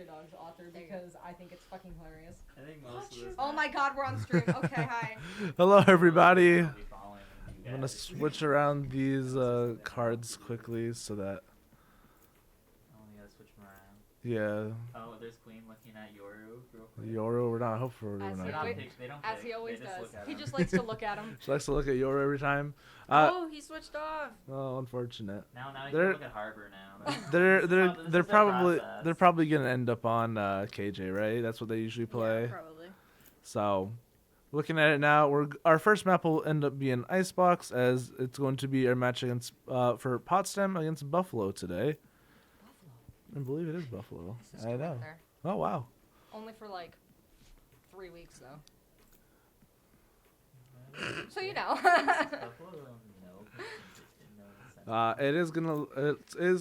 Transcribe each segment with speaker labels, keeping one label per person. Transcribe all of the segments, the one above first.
Speaker 1: Stray Dogs author because I think it's fucking hilarious.
Speaker 2: I think most of this.
Speaker 1: Oh my god, we're on stream. Okay, hi.
Speaker 3: Hello, everybody.
Speaker 2: I'll be following you
Speaker 3: I'm gonna
Speaker 2: guys.
Speaker 3: switch around these cards quickly so that.
Speaker 2: Oh, you gotta switch them around.
Speaker 3: Yeah.
Speaker 2: Oh, there's Queen looking at Yoru real quick.
Speaker 3: Yoru, we're not. Hopefully, we're
Speaker 1: As
Speaker 3: not.
Speaker 1: he always-
Speaker 2: They don't
Speaker 1: As
Speaker 2: pick,
Speaker 1: he always
Speaker 2: they just
Speaker 1: does.
Speaker 2: look at
Speaker 1: He
Speaker 2: them.
Speaker 1: just likes to look at him.
Speaker 3: She likes to look at Yoru every time.
Speaker 4: Oh, he switched off.
Speaker 3: Oh, unfortunate.
Speaker 2: Now you
Speaker 3: They're-
Speaker 2: can look at Harbor now.
Speaker 3: They're
Speaker 2: This is their process.
Speaker 3: they're probably gonna end up on KJ, right? That's what they usually play.
Speaker 4: Yeah, probably.
Speaker 3: So, looking at it now, our first map will end up being Icebox, as it's going to be our match against for Potsdam against Buffalo today.
Speaker 1: Buffalo.
Speaker 3: I believe it is Buffalo.
Speaker 1: My sister
Speaker 3: I
Speaker 1: went
Speaker 3: know.
Speaker 1: there.
Speaker 3: Oh wow.
Speaker 1: Only for like 3 weeks though. So you know.
Speaker 3: It is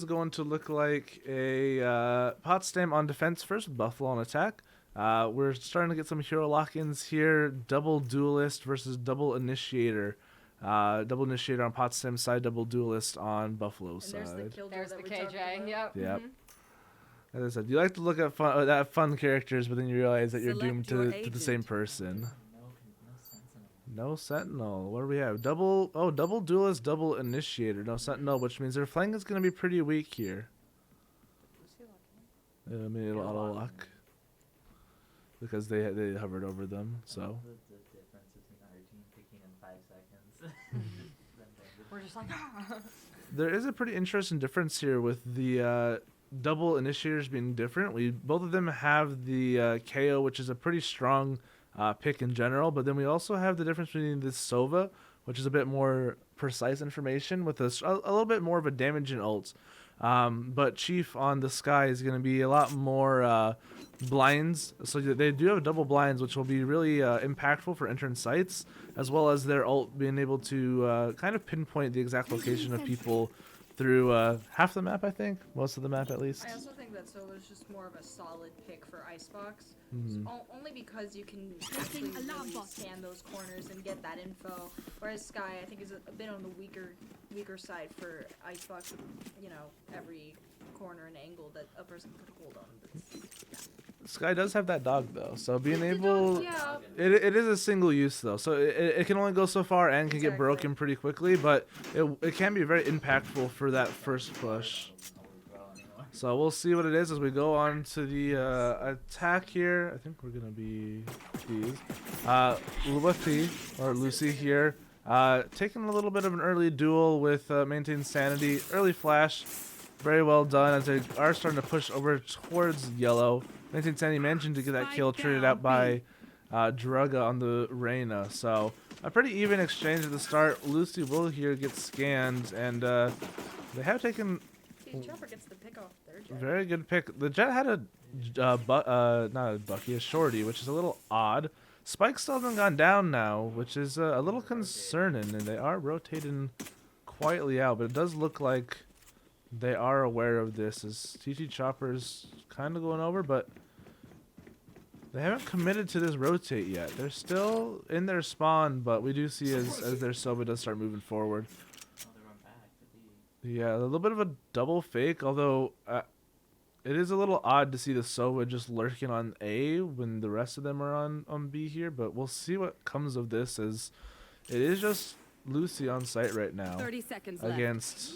Speaker 3: going to look like a Potsdam on defense first, Buffalo on attack. We're starting to get some hero lock-ins here. Double duelist versus double initiator. Double initiator on Potsdam side, double duelist on Buffalo
Speaker 4: And
Speaker 3: side.
Speaker 4: there's the killjoy
Speaker 1: There's
Speaker 4: that
Speaker 1: the
Speaker 4: we talked
Speaker 1: KJ.
Speaker 4: about.
Speaker 1: Yep.
Speaker 3: Yep.
Speaker 1: mhm.
Speaker 3: As I said, you like to look at fun characters, but then you realize that you're
Speaker 4: Select
Speaker 3: doomed
Speaker 4: your
Speaker 3: to the
Speaker 4: agent.
Speaker 3: same person.
Speaker 2: No
Speaker 3: No sentinel. What do we have? Double duelist, double initiator. No sentinel, which means their flank is going to be pretty weak here. I mean, it'll auto lock because they hovered over them. So
Speaker 2: The difference between our team picking in 5 seconds.
Speaker 1: We're just like. "Ah."
Speaker 3: there is a pretty interesting difference here with the double initiators being different. Both of them have the KO, which is a pretty strong pick in general, but then we also have the difference between this Sova, which is a bit more precise information with a little bit more of a damage in ults. But Chief on the Sky is going to be a lot more blinds, so they do have double blinds, which will be really impactful for entrance sites, as well as their ult being able to kind of pinpoint the exact location of people through half the map, I think, most of the map at least.
Speaker 4: I also think that Sova is just more of a solid pick for Icebox.
Speaker 3: Mhm.
Speaker 4: Only because you can actually really scan those corners and get that info. Whereas Sky, I think, is a bit on the weaker side for Icebox. You know, every corner and angle that a person could hold on.
Speaker 3: Sky does have that dog though, so being able,
Speaker 4: Yeah.
Speaker 3: it is a single use though, so it can only go so far and can get
Speaker 4: Exactly.
Speaker 3: broken pretty quickly, but it can be very impactful for that first push. So we'll see what it is as we go on to the attack here. I think we're gonna be these Lucy here, taking a little bit of an early duel with Maintain Sanity, early flash, very well done as they are starting to push over towards yellow. Maintain Sanity managing to get that kill, traded out by Druga on the Reyna. So a pretty even exchange at the start. Lucy will here get scanned, and they have taken
Speaker 4: Chopper gets the pick off their jet.
Speaker 3: very good pick. The Jet had not a Bucky, a Shorty, which is a little odd. Spike still hasn't gone down now, which is a little concerning, and they are rotating quietly out, but it does look like they are aware of this as TT Chopper's kind of going over, but they haven't committed to this rotate yet. They're still in their spawn, but we do see as their Sova does start moving forward. Yeah, a little bit of a double fake, although it is a little odd to see the Sova just lurking on A when the rest of them are on B here, but we'll see what comes of this, as it is just Lucy on site right now
Speaker 5: 30 seconds left.
Speaker 3: against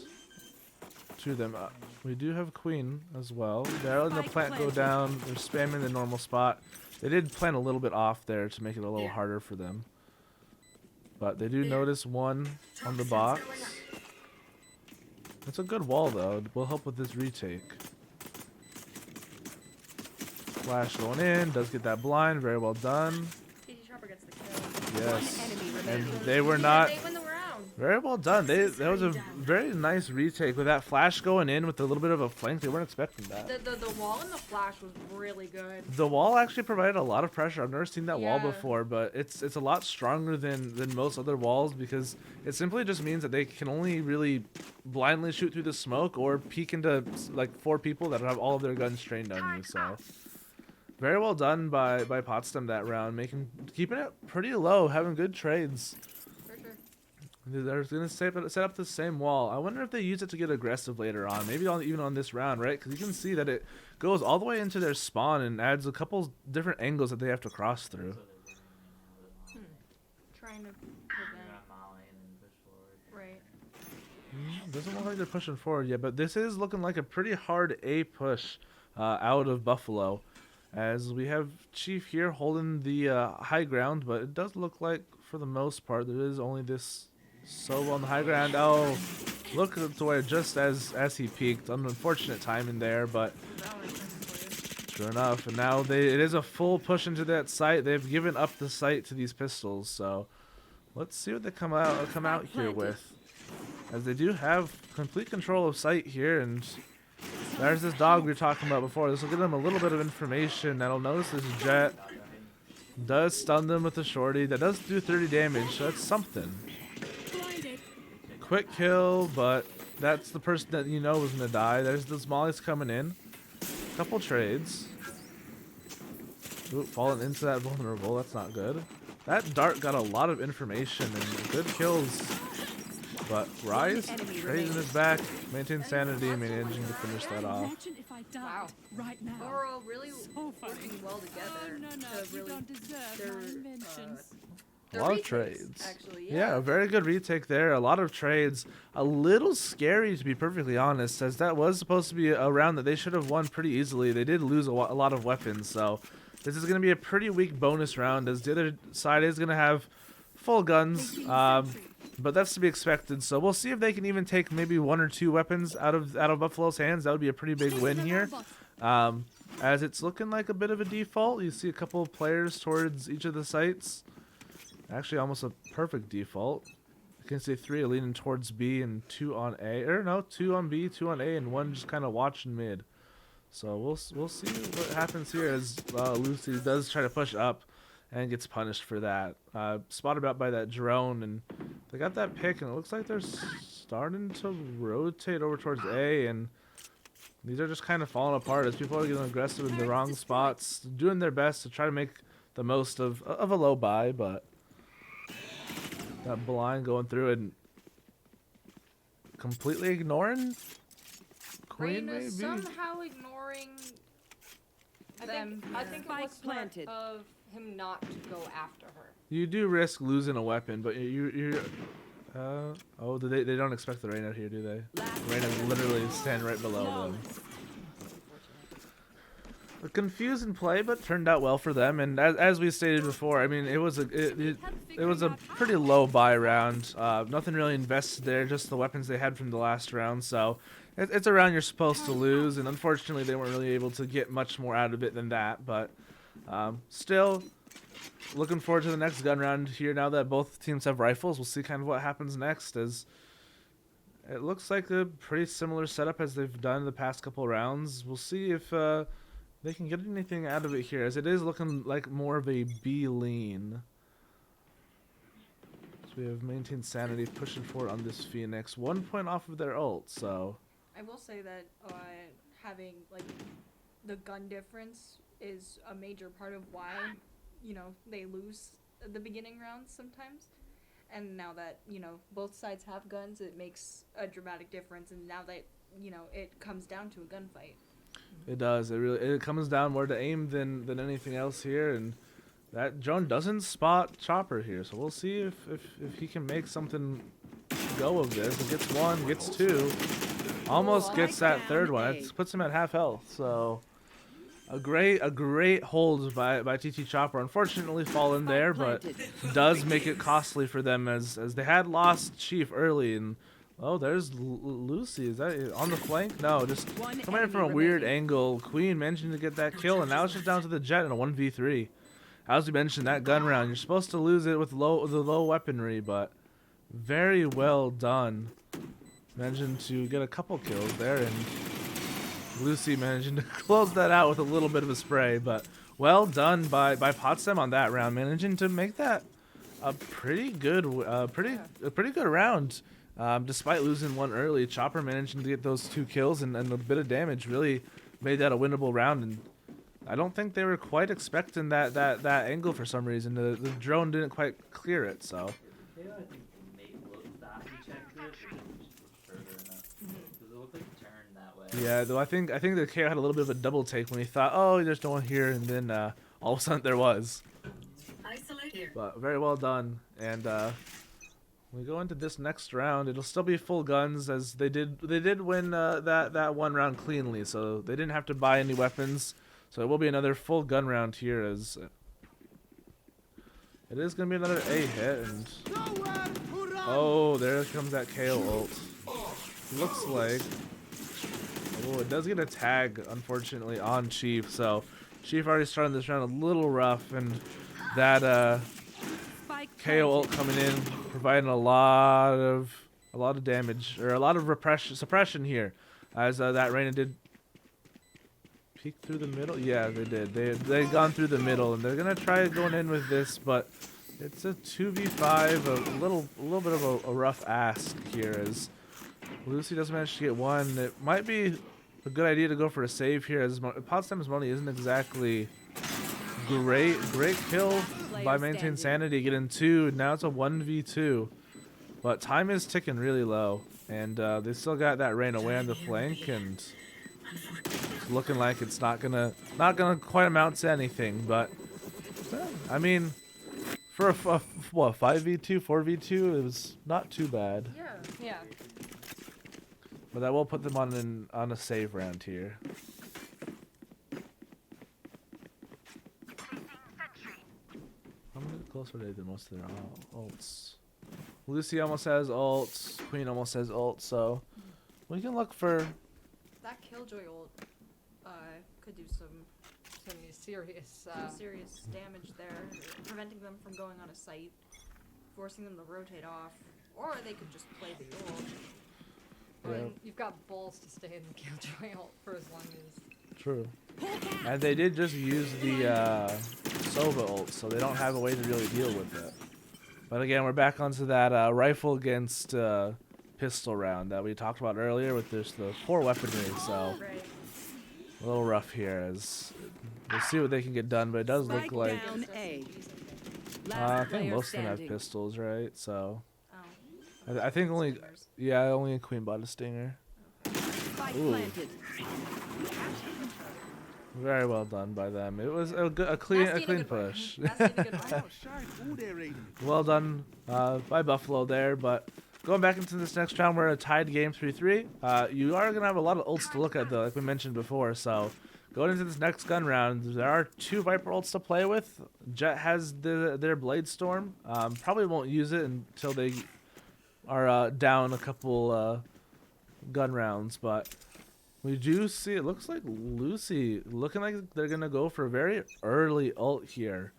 Speaker 3: two of them. We do have Queen as well. They're letting the plant go down. They're spamming the normal spot. They did plant a little bit off there to make it a little harder for them. But they do notice one on the box. It's a good wall though. It will help with this retake. Flash going in. Does get that blind. Very well done.
Speaker 4: TT Chopper gets the kill.
Speaker 3: Yes.
Speaker 5: Enemy
Speaker 3: And
Speaker 5: remaining.
Speaker 3: they were not...
Speaker 4: They win the round.
Speaker 3: Very well done. That was a very nice retake with that flash going in with a little bit of a flank. They weren't expecting that.
Speaker 4: The wall and the flash was really good.
Speaker 3: The wall actually provided a lot of pressure. I've never seen that wall
Speaker 4: Yeah.
Speaker 3: before, but it's a lot stronger than most other walls, because it simply just means that they can only really blindly shoot through the smoke or peek into like 4 people that have all of their guns trained on you. So very well done by Potsdam that round, keeping it pretty low, having good trades.
Speaker 4: For sure.
Speaker 3: They're gonna set up the same wall. I wonder if they use it to get aggressive later on. Maybe even on this round, right? Because you can see that it goes all the way into their spawn and adds a couple different angles that they have to cross through.
Speaker 2: So they're doing it,
Speaker 4: Trying to
Speaker 2: they're
Speaker 4: prevent.
Speaker 2: not mollying and push forward.
Speaker 4: Right.
Speaker 3: Doesn't look like they're pushing forward yet, but this is looking like a pretty hard A push out of Buffalo. As we have Chief here holding the high ground, but it does look like for the most part there is only this solo on the high ground. Oh, look at the way just as he peaked. Unfortunate timing there, but sure enough. And now it is a full push into that site. They've given up the site to these pistols, so let's see what they come out here with. As they do have complete control of site here, and there's this dog we were talking about before. This will give them a little bit of information. That'll notice this jet does stun them with the shorty. That does do 30 damage, so that's something. Quick kill, but that's the person that you know was gonna die. There's those mollies coming in. Couple trades. Ooh, falling into that vulnerable. That's not good. That dart got a lot of information and good kills. But Rise trades in his back, maintain sanity, managing to finish that off.
Speaker 1: Wow.
Speaker 5: Right now.
Speaker 4: Overall, really
Speaker 5: So funny.
Speaker 4: working well together.
Speaker 5: Oh, no,
Speaker 4: to
Speaker 5: you
Speaker 4: really
Speaker 5: don't deserve
Speaker 4: their,
Speaker 5: my inventions.
Speaker 3: A lot of
Speaker 4: retakes,
Speaker 3: trades.
Speaker 4: Actually,
Speaker 3: Yeah, a very good retake there. A lot of trades. A little scary, to be perfectly honest, as that was supposed to be a round that they should have won pretty easily. They did lose a lot of weapons, so this is going to be a pretty weak bonus round, as the other side is going to have full guns. But that's to be expected. So we'll see if they can even take maybe 1 or 2 weapons out of Buffalo's hands. That would be a pretty big win here. As it's looking like a bit of a default. You see a couple of players towards each of the sites. Actually, almost a perfect default. You can see 3 are leaning towards B and 2 on A. Or no, 2 on B, 2 on A, and 1 just kind of watching mid. So we'll see what happens here as Lucy does try to push up and gets punished for that. Spotted out by that drone, and they got that pick, and it looks like they're starting to rotate over towards A, and these are just kind of falling apart as people are getting aggressive in the wrong spots, doing their best to try to make the most of a low buy, but that blind going through and completely ignoring Queen,
Speaker 4: Reyna
Speaker 3: maybe?
Speaker 4: somehow ignoring them.
Speaker 1: I think it was
Speaker 5: Spike
Speaker 1: smart
Speaker 5: planted.
Speaker 1: of him not to go after her.
Speaker 3: You do risk losing a weapon, but you're oh, they don't expect the Reyna here, do they? Reyna literally stand right below them. A confusing play, but turned out well for them. And as we stated before, I mean, it was a pretty low buy round. Nothing really invested there, just the weapons they had from the last round. So it's a round you're supposed to lose, and unfortunately they weren't really able to get much more out of it than that. But still, looking forward to the next gun round here now that both teams have rifles. We'll see kind of what happens next, as it looks like a pretty similar setup as they've done the past couple rounds. We'll see if they can get anything out of it here, as it is looking like more of a B lean. So we have maintained sanity, pushing forward on this Phoenix. 1 point off of their ult, so
Speaker 4: I will say that having like the gun difference is a major part of why they lose at the beginning rounds sometimes. And now that both sides have guns, it makes a dramatic difference. And now that it comes down to a gunfight.
Speaker 3: it does. It comes down more to aim than anything else here, and that drone doesn't spot Chopper here, so we'll see if he can make something go of this. It gets 1, gets 2, almost gets that third one. It puts him at half health. So a great hold by TT Chopper. Unfortunately fallen there, but does make it costly for them as they had lost Chief early. And oh, there's Lucy. Is that on the flank? No, just coming in from a weird angle. Queen mentioned to get that kill, and now it's just down to the Jet in a 1v3. As we mentioned, that gun round, you're supposed to lose it with the low weaponry, but very well done. Managing to get a couple kills there, and Lucy managing to close that out with a little bit of a spray, but well done by Potsdam on that round, managing to make that a pretty good round. Despite losing 1 early, Chopper managing to get those 2 kills and a bit of damage really made that a winnable round. And I don't think they were quite expecting that angle for some reason. The drone didn't quite clear it, so.
Speaker 2: KO, I think, looked
Speaker 3: Yeah, though I think the KO had a little bit of a double take when he thought, oh, there's no one here, and then all of a sudden there was. But very well done, and we go into this next round. It'll still be full guns, as they did win that one round cleanly, so they didn't have to buy any weapons. So it will be another full gun round here, as it is gonna be another A hit, and oh, there comes that KO ult. Looks like, oh, it does get a tag, unfortunately, on Chief. So Chief already started this round a little rough, and that KO ult coming in, providing a lot of damage, or a lot of suppression here, as that Reyna did peek through the middle. Yeah, they did. They gone through the middle, and they're gonna try going in with this, but it's a 2v5, a little bit of a rough ask here, as Lucy does manage to get one. It might be a good idea to go for a save here, as Potsdam's money isn't exactly great kill by Maintain Sanity, getting 2. Now it's a 1v2, but time is ticking really low, and they still got that Rain away on the flank, and it's looking like it's not gonna quite amount to anything. But I mean, for a 5v2, 4v2, it was not too bad.
Speaker 1: Yeah.
Speaker 3: But that will put them on a save round here. How many closer are they than most of their ults? Lucy almost has ults. Queen almost has ults. So we can look for.
Speaker 4: That Killjoy ult could do some
Speaker 1: serious.
Speaker 4: serious damage there, preventing them from going on a site, forcing them to rotate off, or they could just play the ult.
Speaker 1: Well, you've got balls to stay in the Killjoy ult for as long as.
Speaker 3: True. And they did just use the Sova ult, so they don't have a way to really deal with it. But again, we're back onto that rifle against pistol round that we talked about earlier with the 4 weaponry, so
Speaker 4: Right.
Speaker 3: a little rough here, as we'll see what they can get done, but it does look like I think most of them have pistols, right? So
Speaker 4: Oh.
Speaker 3: I think only a Queen bought a stinger. Ooh. Very well done by them. It was a clean push. Well done by Buffalo there. But going back into this next round, we're a tied game 3-3. You are gonna have a lot of ults to look at, though, like we mentioned before. So going into this next gun round, there are 2 Viper ults to play with. Jet has their Blade Storm. Probably won't use it until they are down a couple gun rounds, but we do see, it looks like Lucy looking like they're gonna go for a very early ult here,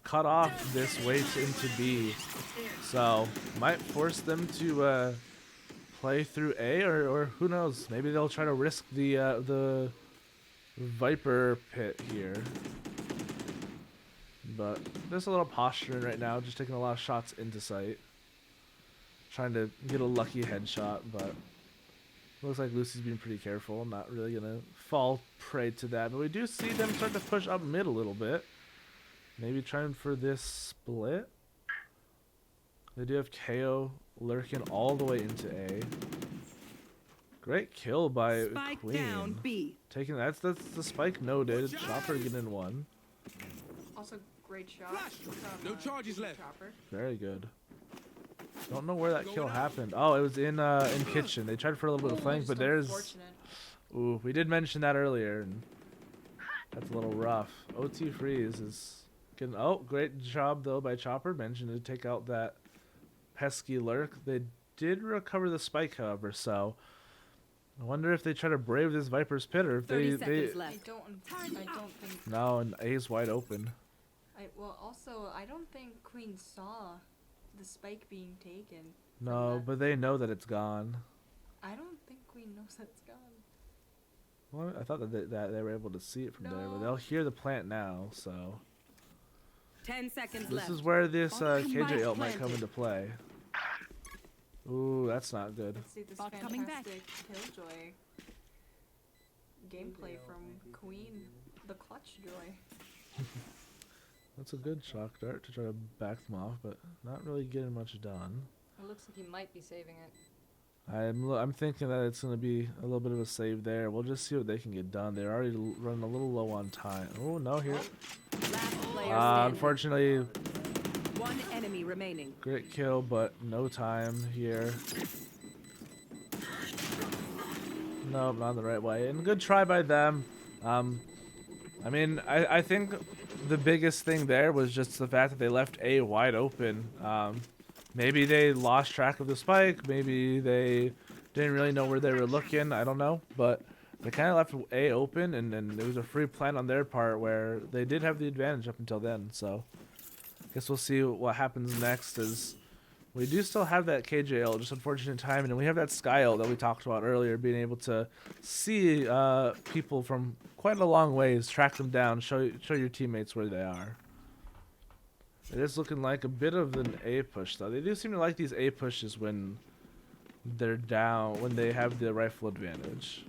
Speaker 3: cut off this way into B, so might force them to play through A, or who knows, maybe they'll try to risk the Viper pit here. But there's a little posturing right now, just taking a lot of shots into sight, trying to get a lucky headshot, but looks like Lucy's being pretty careful, not really gonna fall prey to that. But we do see them start to push up mid a little bit, maybe trying for this split. They do have KO lurking all the way into A. Great kill by Queen.
Speaker 5: Down B.
Speaker 3: Taking that's the spike noted. Chopper getting 1.
Speaker 4: Also, great shot.
Speaker 5: No charges left.
Speaker 4: Chopper.
Speaker 3: Very good. Don't know where that kill happened. Oh, it was in kitchen. They tried for a little bit of flank, but there's.
Speaker 4: Unfortunate.
Speaker 3: Ooh, we did mention that earlier, and that's a little rough. OT freeze is getting. Oh, great job though by Chopper. Mentioned to take out that pesky lurk. They did recover the spike, however. So I wonder if they try to brave this Viper's pit, or if
Speaker 5: 30
Speaker 3: they.
Speaker 5: seconds
Speaker 4: I
Speaker 5: left.
Speaker 4: don't think.
Speaker 3: No, and A's wide open.
Speaker 4: Also, I don't think Queen saw the spike being taken.
Speaker 3: No,
Speaker 4: that.
Speaker 3: but they know that it's gone.
Speaker 4: I don't think Queen knows that it's gone.
Speaker 3: Well, I thought that they were able to see it from there, but
Speaker 4: No.
Speaker 3: they'll hear the plant now. So
Speaker 5: 10 seconds
Speaker 3: this
Speaker 5: left.
Speaker 3: is where this KJ
Speaker 5: Spike
Speaker 3: ult might come
Speaker 5: planted.
Speaker 3: into play. Ooh, that's not good.
Speaker 4: Let's see this
Speaker 5: Bot coming back.
Speaker 4: fantastic Killjoy gameplay from Queen, the Clutch Joy.
Speaker 3: That's a good shock dart to try to back them off, but not really getting much done.
Speaker 1: It looks like he might be saving it.
Speaker 3: I'm thinking that it's going to be a little bit of a save there. We'll just see what they can get done. They're already running a little low on time. Oh, no, here.
Speaker 5: Last player standing.
Speaker 3: Unfortunately,
Speaker 5: One enemy remaining.
Speaker 3: great kill, but no time here. Nope, not the right way. And good try by them. I mean, I think the biggest thing there was just the fact that they left A wide open. Maybe they lost track of the spike. Maybe they didn't really know where they were looking. I don't know. But they kind of left A open, and it was a free plant on their part where they did have the advantage up until then. So I guess we'll see what happens next. Is we do still have that KJL, just unfortunate timing, and we have that Skyl that we talked about earlier, being able to see people from quite a long ways, track them down, show your teammates where they are. It is looking like a bit of an A push, though. They do seem to like these A pushes when they're down, when they have the rifle advantage.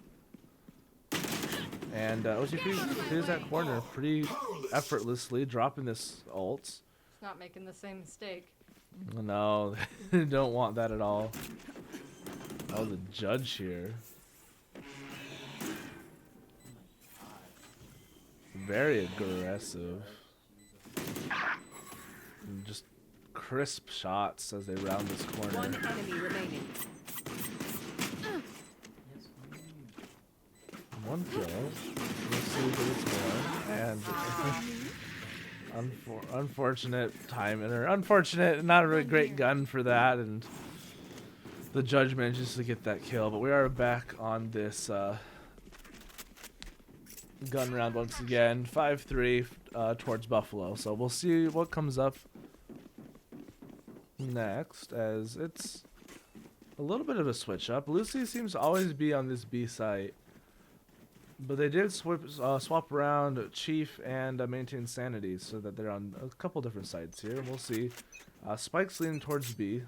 Speaker 3: And OTP clears that corner pretty effortlessly, dropping this ult.
Speaker 1: It's not making the same mistake.
Speaker 3: No, they don't want that at all. Oh, the judge here. Very aggressive. And just crisp shots as they round this corner.
Speaker 5: One enemy remaining.
Speaker 3: One kill. Let's see if there's more. And unfortunate timing, or unfortunate, not a really great gun for that, and the judge manages to get that kill. But we are back on this gun round once again, 5-3 towards Buffalo. So we'll see what comes up next, as it's a little bit of a switch up. Lucy seems to always be on this B site, but they did swap around Chief and Maintain Sanity, so that they're on a couple different sites here. We'll see. Spike's leaning towards B.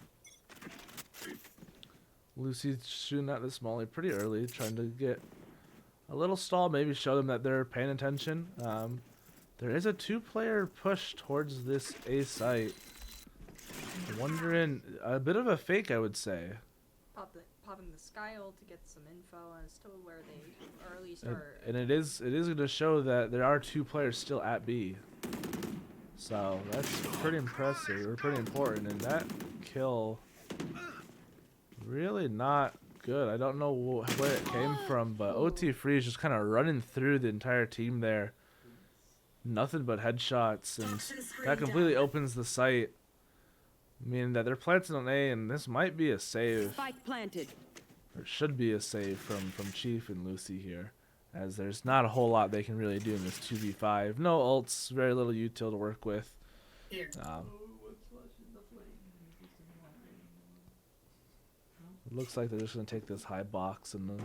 Speaker 3: Lucy's shooting at this molly pretty early, trying to get a little stall, maybe show them that they're paying attention. There is a 2-player push towards this A site. Wondering, a bit of a fake, I would say.
Speaker 4: Popping the Skyl to get some info as to where they or at least are.
Speaker 3: And it is going to show that there are 2 players still at B. So that's pretty impressive, or pretty important. And that kill, really not good. I don't know where it came from, but OT Free is just kind of running through the entire team there. Nothing but headshots, and that completely opens the site, meaning that they're planting on A, and this might be a save.
Speaker 5: Spike planted.
Speaker 3: Or it should be a save from Chief and Lucy here, as there's not a whole lot they can really do in this 2v5. No ults, very little util to work with. It looks like they're just going to take this high box and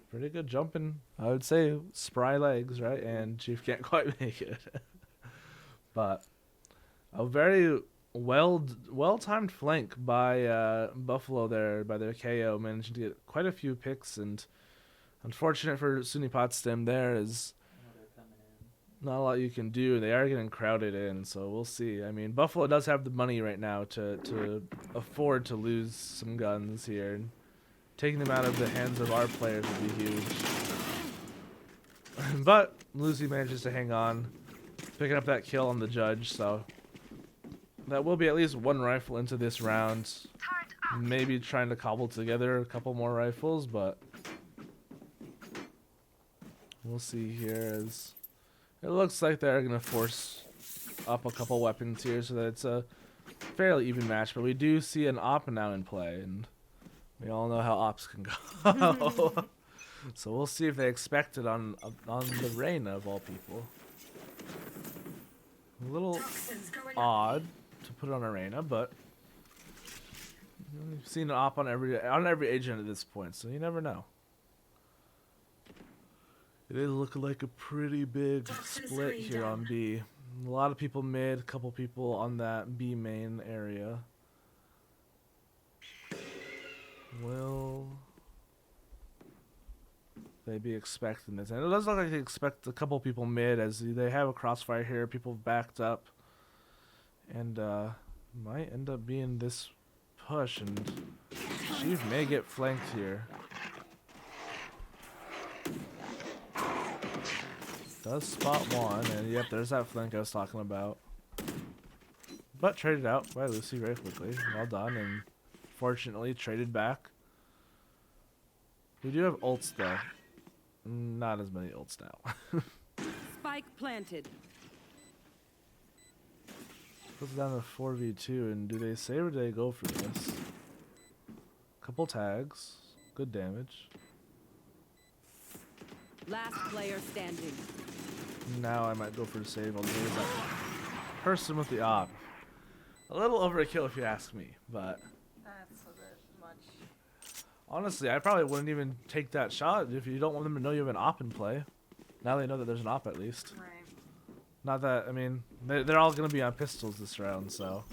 Speaker 3: pretty good jumping. I would say spry legs, right? And Chief can't quite make it. But a very well-timed flank by Buffalo there, by their KO, managing to get quite a few picks, and unfortunate for SUNY Potsdam there is not a lot you can do. They are getting crowded in, so we'll see. I mean, Buffalo does have the money right now to afford to lose some guns here, and taking them out of the hands of our players would be huge. But Lucy manages to hang on, picking up that kill on the judge, so that will be at least 1 rifle into this round. Maybe trying to cobble together a couple more rifles, but we'll see here, as it looks like they're going to force up a couple weapons here so that it's a fairly even match. But we do see an op now in play, and we all know how ops can go. So we'll see if they expect it on the Reyna of all people. A little odd to put on Arena, but we've seen an op on every agent at this point, so you never know. It is looking like a pretty big split here on B. A lot of people mid, a couple people on that B main area. Will they be expecting this? And it does look like they expect a couple people mid, as they have a crossfire here, people backed up. And might end up being this push, and she may get flanked here. Does spot one, and yep, there's that flank I was talking about. But traded out by Lucy very quickly. Well done, and fortunately traded back. We do have ults though. Not as many ults now.
Speaker 5: Spike planted.
Speaker 3: Puts it down to 4v2, and do they save or do they go for this? Couple tags. Good damage.
Speaker 5: Last player standing.
Speaker 3: Now I might go for a save. I'll use that person with the op. A little overkill if you ask me, but
Speaker 4: That's a bit much.
Speaker 3: honestly, I probably wouldn't even take that shot if you don't want them to know you have an op in play. Now they know that there's an op at least.
Speaker 4: Right.
Speaker 3: Not that, I mean, they're all going to be on pistols this round, so.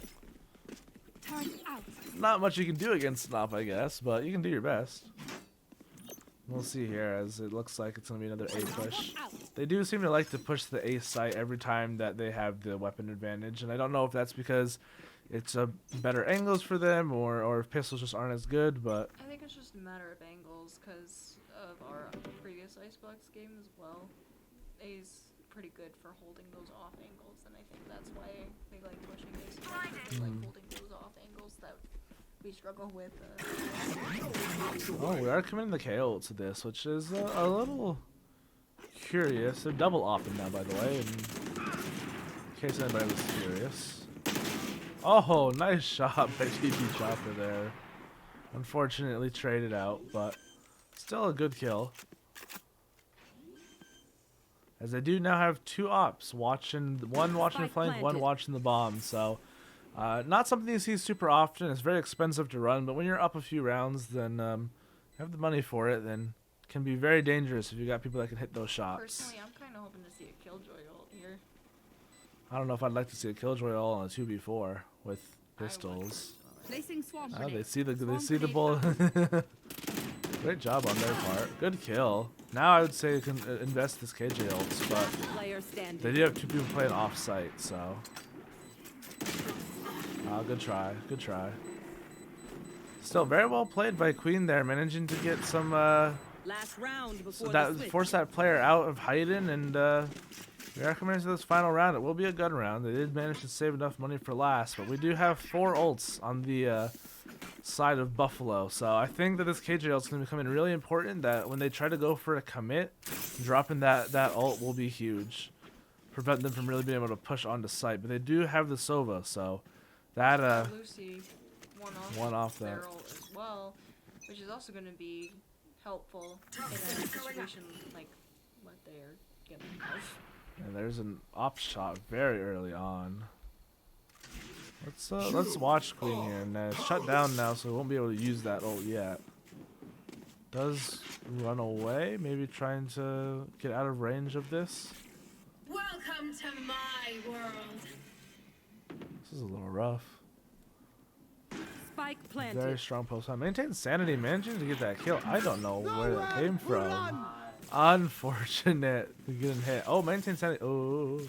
Speaker 3: Not much you can do against an op, I guess, but you can do your best. We'll see here, as it looks like it's going to be another A push. They do seem to like to push the A site every time that they have the weapon advantage, and I don't know if that's because it's a better angles for them, or if pistols just aren't as good, but
Speaker 4: I think it's just a matter of angles because of our previous Icebox game as well. A's pretty good for holding those off angles, and I think that's why they like pushing A's. They like holding those off angles that we struggle with.
Speaker 3: oh, we are committing the KO to this, which is a little curious. They're double offing now, by the way, in case anybody was curious. Oh, nice shot by GG Chopper there. Unfortunately traded out, but still a good kill. As I do now have two ops, one watching the flank, one watching the bomb, so not something you see super often. It's very expensive to run, but when you're up a few rounds, then have the money for it, then it can be very dangerous if you got people that can hit those shots.
Speaker 4: Personally, I'm kind of hoping to see a Killjoy ult here.
Speaker 3: I don't know if I'd like to see a Killjoy all on a 2v4 with pistols.
Speaker 5: Placing swamp
Speaker 3: Oh,
Speaker 5: grenade.
Speaker 3: they see the bullet. Great job on their part. Good kill. Now I would say you can invest this KJ ults, but
Speaker 5: Player standing.
Speaker 3: they do have two people playing off-site, so. Good try. Good try. Still very well played by Queen there, managing to get some
Speaker 5: Last round before
Speaker 3: so
Speaker 5: the
Speaker 3: that
Speaker 5: switch.
Speaker 3: force that player out of hiding, and we are coming into this final round. It will be a gun round. They did manage to save enough money for last, but we do have 4 ults on the side of Buffalo, so I think that this KJ ult is going to become really important, that when they try to go for a commit, dropping that ult will be huge. Prevent them from really being able to push onto site, but they do have the Sova, so that
Speaker 4: Lucy,
Speaker 3: one off that.
Speaker 4: barrel as well, which is also going to be helpful in a situation like what they're getting of.
Speaker 3: And there's an op shot very early on. Let's watch Queen here, and it's shut down now, so we won't be able to use that ult yet. Does run away, maybe trying to get out of range of this.
Speaker 6: Welcome to my world.
Speaker 3: This is a little rough.
Speaker 5: Spike planted.
Speaker 3: Very strong post on. Maintain sanity, managing to get that kill. I don't know where that came from. Unfortunate getting hit. Oh, maintain sanity. Oh,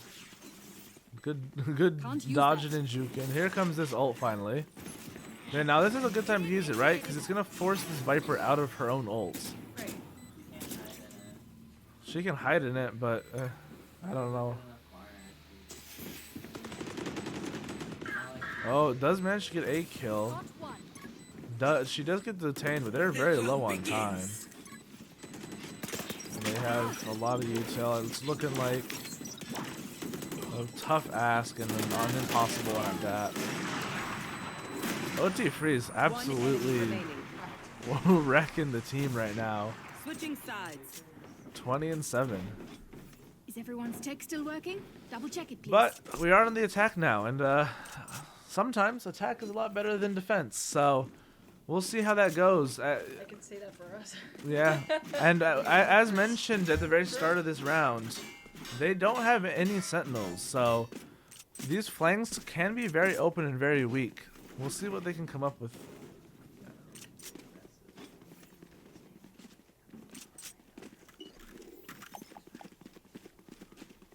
Speaker 3: good dodging and juking. Here comes this ult finally. Man, now this is a good time to use it, right? Because it's gonna force this Viper out of her own ult.
Speaker 4: Right.
Speaker 3: She can hide in it, but I don't know. Oh, it does manage to get a kill. She does get detained, but they're very low on time. And they have a lot of util. It's looking like a tough ask and an impossible one at that. OT Freeze absolutely wrecking the team right now.
Speaker 5: Switching sides.
Speaker 3: 20-7.
Speaker 6: Is everyone's tech still working? Double check it, please.
Speaker 3: But we are on the attack now, and sometimes attack is a lot better than defense. So we'll see how that goes.
Speaker 4: I can say that for us.
Speaker 3: Yeah, and as mentioned at the very start of this round, they don't have any sentinels, so these flanks can be very open and very weak. We'll see what they can come up with.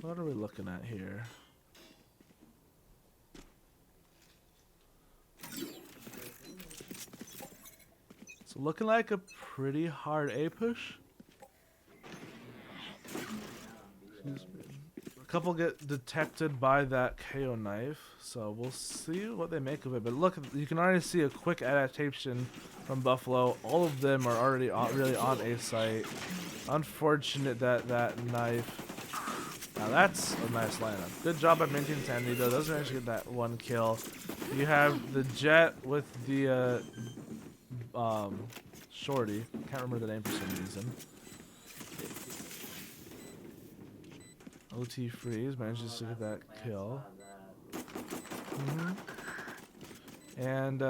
Speaker 3: What are we looking at here? looking like a pretty hard A push. Excuse me. A couple get detected by that KO knife, so we'll see what they make of it. But look, you can already see a quick adaptation from Buffalo. All of them are already really on A site. Unfortunate that that knife. Now that's a nice lineup. Good job by maintaining sanity though. Doesn't actually get that one kill. You have the Jet with the Shorty. Can't remember the name for some reason. OT Freeze manages to get that kill. And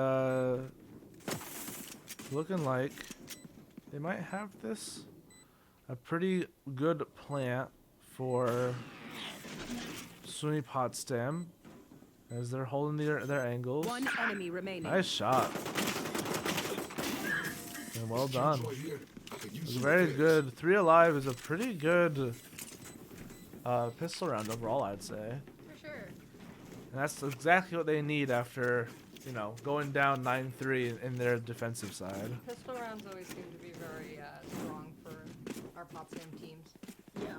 Speaker 3: looking like they might have this a pretty good plant for SUNY Potsdam as they're holding their angles.
Speaker 5: One enemy remaining.
Speaker 3: Nice shot. And well done. It was very good. 3 alive is a pretty good pistol round overall, I'd say.
Speaker 1: For sure.
Speaker 3: And that's exactly what they need after, you know, going down 9-3 in their defensive side.
Speaker 1: Pistol rounds always seem to be very strong for our Potsdam teams.
Speaker 4: Yeah,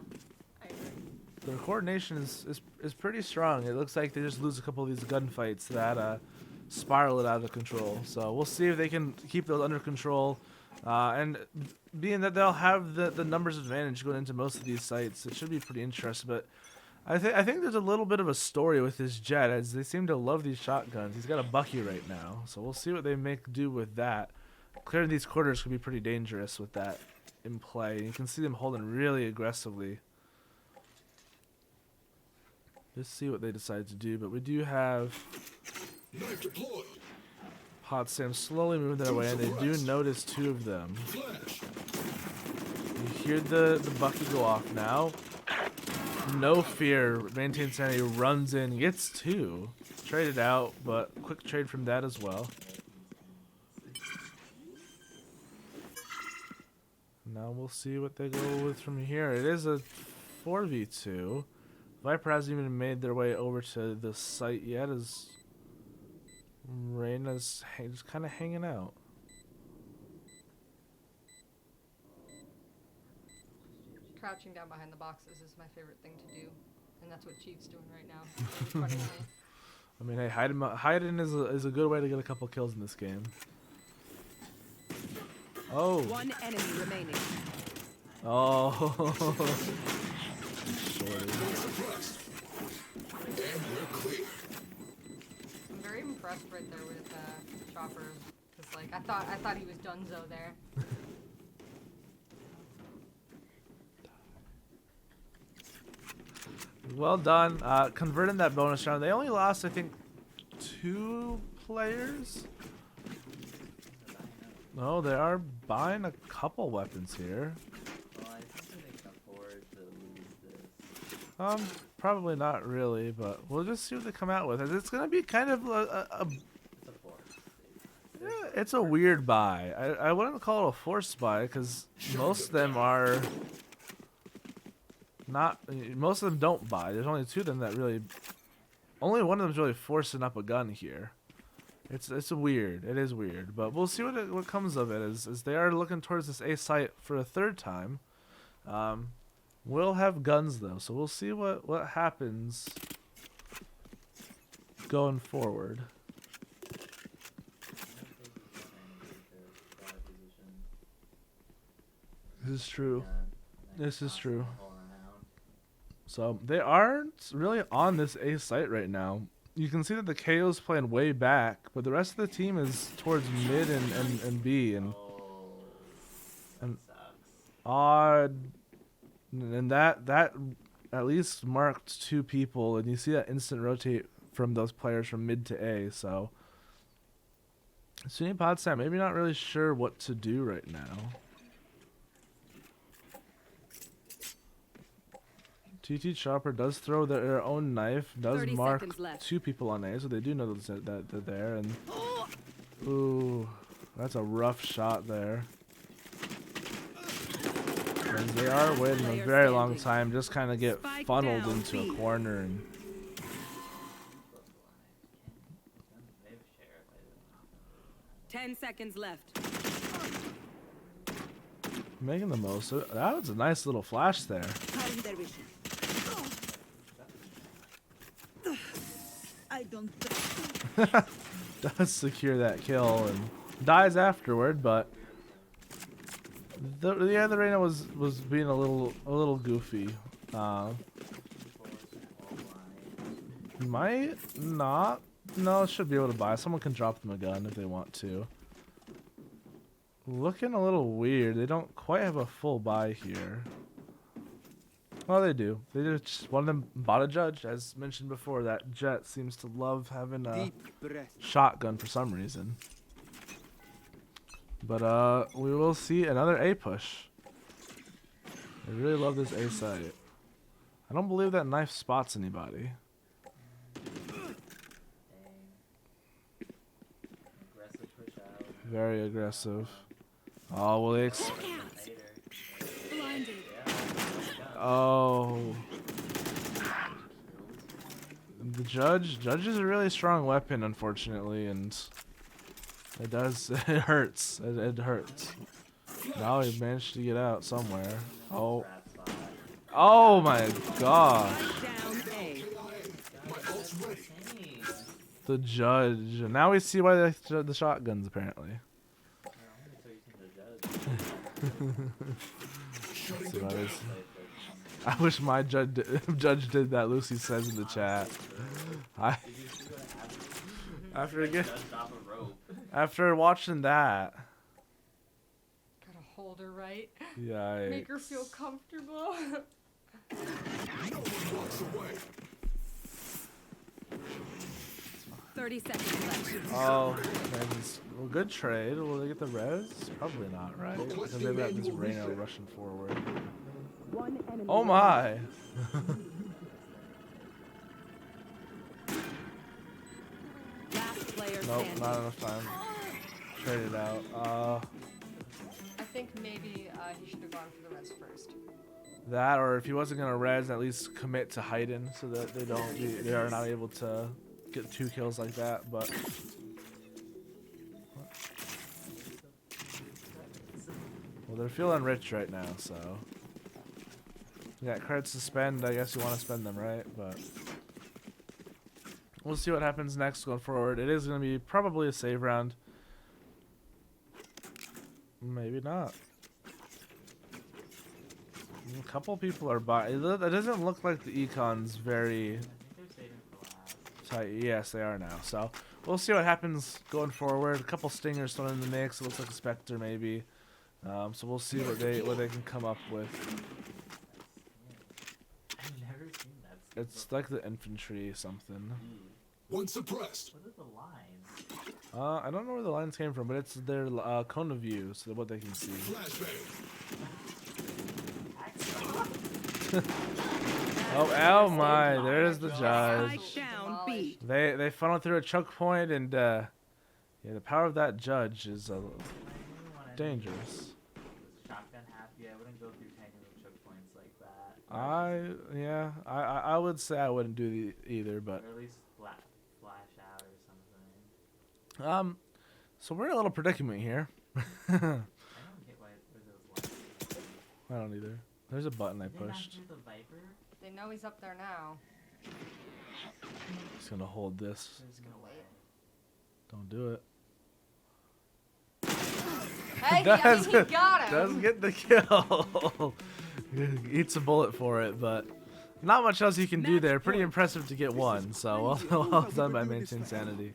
Speaker 4: I agree.
Speaker 3: Their coordination is pretty strong. It looks like they just lose a couple of these gunfights that spiral it out of control. So we'll see if they can keep those under control. And being that they'll have the numbers advantage going into most of these sites, it should be pretty interesting. But I think there's a little bit of a story with this Jet, as they seem to love these shotguns. He's got a Bucky right now, so we'll see what they make do with that. Clearing these quarters could be pretty dangerous with that in play. You can see them holding really aggressively. Let's see what they decide to do, but we do have Potsdam slowly moving their way, and they do notice 2 of them. You hear the Bucky go off now. No fear, maintain sanity, runs in, gets 2. Traded out, but quick trade from that as well. Now we'll see what they go with from here. It is a 4v2. Viper hasn't even made their way over to the site yet, as Reyna's just kind of hanging out.
Speaker 1: Crouching down behind the boxes is my favorite thing to do, and that's what Chief's doing right now. In front of me.
Speaker 3: I mean, hey, hiding is a good way to get a couple kills in this game. Oh.
Speaker 5: One enemy remaining.
Speaker 3: Oh. Shorty.
Speaker 1: I'm very impressed right there with Chopper, because like I thought he was donezo there.
Speaker 3: Well done. Converting that bonus round. They only lost, I think, 2 players. No, they are buying a couple weapons here.
Speaker 2: Well, I think they can afford to lose this.
Speaker 3: Probably not really, but we'll just see what they come out with. It's gonna be kind of a
Speaker 2: It's a force.
Speaker 3: yeah, it's a weird buy. I wouldn't call it a forced buy, because most of them are not. Most of them don't buy. There's only 2 of them that really. Only one of them's really forcing up a gun here. It's weird. It is weird, but we'll see what comes of it. As they are looking towards this A site for a 3rd time. We'll have guns though, so we'll see what happens going forward. This is true. This is true. So they aren't really on this A site right now. You can see that the KO's playing way back, but the rest of the team is towards mid and B, and odd. And that at least marked 2 people, and you see that instant rotate from those players from mid to A. So SUNY Potsdam maybe not really sure what to do right now. TT Chopper does throw their own knife, does
Speaker 5: 30
Speaker 3: mark
Speaker 5: seconds left.
Speaker 3: 2 people on A, so they do know that they're there. And ooh, that's a rough shot there. And they are waiting a very long time, just kind of get
Speaker 5: Spike
Speaker 3: funneled
Speaker 5: down,
Speaker 3: into a
Speaker 5: B.
Speaker 3: corner. And
Speaker 5: Ten seconds left.
Speaker 3: Making the most of it. That was a nice little flash there.
Speaker 5: Cutting their vision. I don't.
Speaker 3: Does secure that kill and dies afterward, but the Reyna was being a little goofy. Might not. No, should be able to buy. Someone can drop them a gun if they want to. Looking a little weird. They don't quite have a full buy here. Well, they do. They just one of them bought a judge, as mentioned before. That Jet seems to love having a shotgun for some reason. But we will see another A push. I really love this A site. I don't believe that knife spots anybody.
Speaker 2: Aggressive push out.
Speaker 3: Very aggressive. Oh, well, they
Speaker 6: Blinded.
Speaker 3: oh. The judge is a really strong weapon, unfortunately, and it does, it hurts. It hurts. Now he managed to get out somewhere. Oh. Oh my gosh.
Speaker 5: Down A.
Speaker 3: The judge. Now we see why the shotguns, apparently. See why this- I wish my judge did that. Lucy says in the chat. After watching that.
Speaker 1: Gotta hold her right.
Speaker 3: Yikes.
Speaker 1: Make her feel comfortable.
Speaker 5: 30 seconds left.
Speaker 3: Oh, well, good trade. Will they get the res? Probably not, right? Because they've got this Reyna rushing forward.
Speaker 5: One enemy.
Speaker 3: Oh my!
Speaker 5: Last player
Speaker 3: Nope,
Speaker 5: standing.
Speaker 3: not enough time. Trade it out.
Speaker 1: I think maybe he should have gone for the res first.
Speaker 3: That, or if he wasn't gonna res, at least commit to hiding so that they are not able to get 2 kills like that. But well, they're feeling rich right now, so you got credits to spend. I guess you want to spend them, right? But we'll see what happens next going forward. It is gonna be probably a save round. Maybe not. A couple people are buying. It doesn't look like the econ's very tight. Yes, they are now. So we'll see what happens going forward. A couple stingers thrown in the mix. It looks like a Spectre maybe. So we'll see what they can come up with.
Speaker 2: I've never seen that.
Speaker 3: It's like the infantry something.
Speaker 7: One suppressed.
Speaker 2: What are the lines?
Speaker 3: I don't know where the lines came from, but it's their cone of view, so what they can see. Oh my! There's the judge.
Speaker 5: Strike down B.
Speaker 3: They funneled through a choke point, and yeah, the power of that judge is dangerous.
Speaker 2: Shotgun happy. I wouldn't go through tanking with choke points like that.
Speaker 3: I would say I wouldn't do either, but
Speaker 2: Or at least flash out or something.
Speaker 3: so we're in a little predicament here.
Speaker 2: I don't get why there's those lines.
Speaker 3: I don't either. There's a button I
Speaker 2: Did they not
Speaker 3: pushed.
Speaker 2: do the Viper?
Speaker 1: They know he's up there now.
Speaker 3: Just gonna hold this.
Speaker 2: They're just gonna wait.
Speaker 3: Don't do it.
Speaker 1: Hey, I mean, he got him.
Speaker 3: Does get the kill. Eats a bullet for it, but not much else you can do there. Pretty impressive to get one. So well done by Maintain Sanity.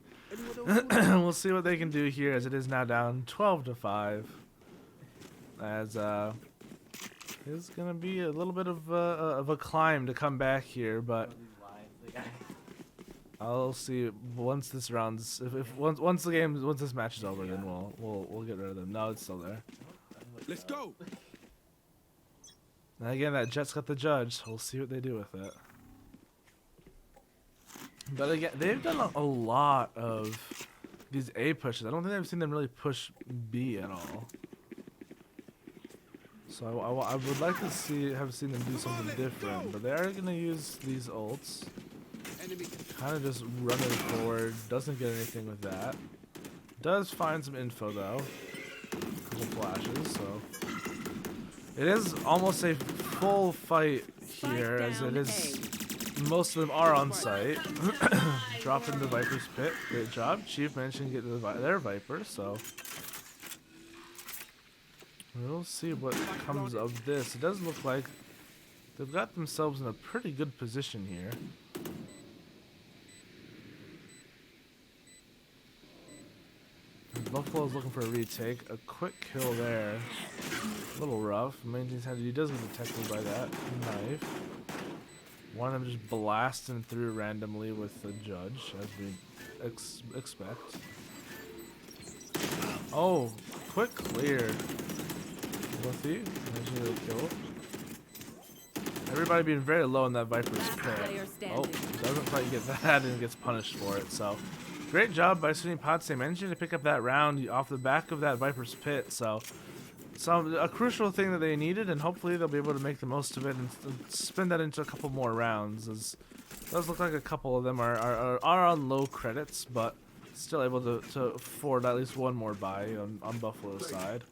Speaker 3: We'll see what they can do here, as it is now down 12-5. As it's gonna be a little bit of a climb to come back here, but
Speaker 2: These lines, like,
Speaker 3: I'll see once this round's once this match is over, then we'll get rid of them. No, it's still there.
Speaker 7: Let's go.
Speaker 3: And again, that Jet's got the judge. So we'll see what they do with it. But again, they've done a lot of these A pushes. I don't think I've seen them really push B at all. So I would like to have seen them do something different. But they are gonna use these ults. Kind of just running forward. Doesn't get anything with that. Does find some info though. Couple flashes. So It is almost a full fight here, as it is. Most of them are on site. Dropping the Viper's pit. Great job. Chief managing to get to their Viper, so. We'll see what comes of this. It does look like they've got themselves in a pretty good position here. Buffalo's looking for a retake. A quick kill there. A little rough. He does get detected by that knife. One of them just blasting through randomly with the judge, as we expect. Oh, quick clear. Withy, managing to kill. Everybody being very low in that Viper's pit. Oh, doesn't quite get that and gets punished for it. So, great job by SUNY Potsdam managing to pick up that round off the back of that Viper's pit. So, a crucial thing that they needed, and hopefully they'll be able to make the most of it and spin that into a couple more rounds. As it does look like a couple of them are on low credits, but still able to afford at least one more buy on Buffalo's side.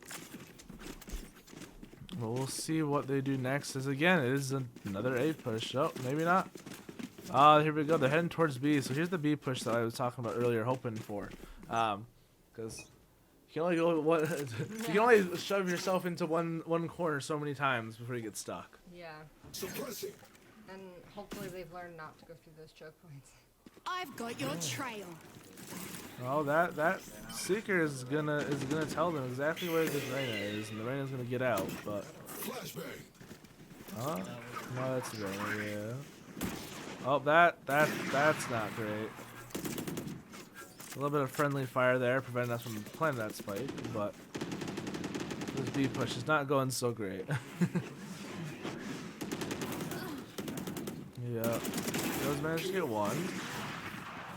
Speaker 3: Well, we'll see what they do next. As again, it is another A push. Oh, maybe not. Here we go. They're heading towards B. So here's the B push that I was talking about earlier, hoping for. Because you can only go one. You can only shove yourself into one corner so many times before you get stuck.
Speaker 1: Yeah.
Speaker 7: Suppressing.
Speaker 1: And hopefully they've learned not to go through those choke points.
Speaker 6: I've got your trail.
Speaker 3: Oh, that Seeker is gonna tell them exactly where this Reyna is, and the Reyna's gonna get out. But
Speaker 7: Flashbang.
Speaker 3: no, that's the Reyna. Yeah. Oh, that's not great. A little bit of friendly fire there, preventing us from planting that spike, but this B push is not going so great. Yeah, those managed to get one.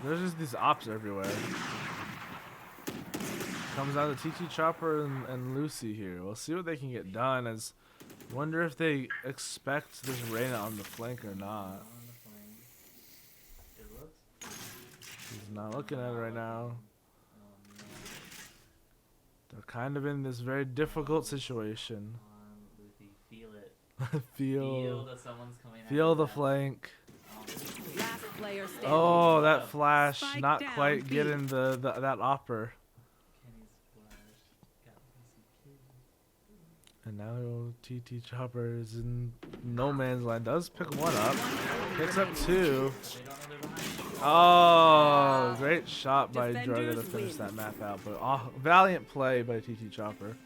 Speaker 3: There's just these ops everywhere. Comes down to TT Chopper and Lucy here. We'll see what they can get done. As wonder if they expect this Reyna on the flank or not. He's not looking at it right now. They're kind of in this very difficult situation.
Speaker 2: Feel it.
Speaker 3: Feel
Speaker 2: that someone's coming
Speaker 3: feel the flank.
Speaker 5: Last player standing.
Speaker 3: Oh, that flash,
Speaker 5: Spike
Speaker 3: not
Speaker 5: down,
Speaker 3: quite
Speaker 5: B.
Speaker 3: getting that opper. And now TT Chopper is in no man's land. Does pick one up. Picks up two. Oh, great shot by Drugga to finish that map out. But valiant play by TT Chopper.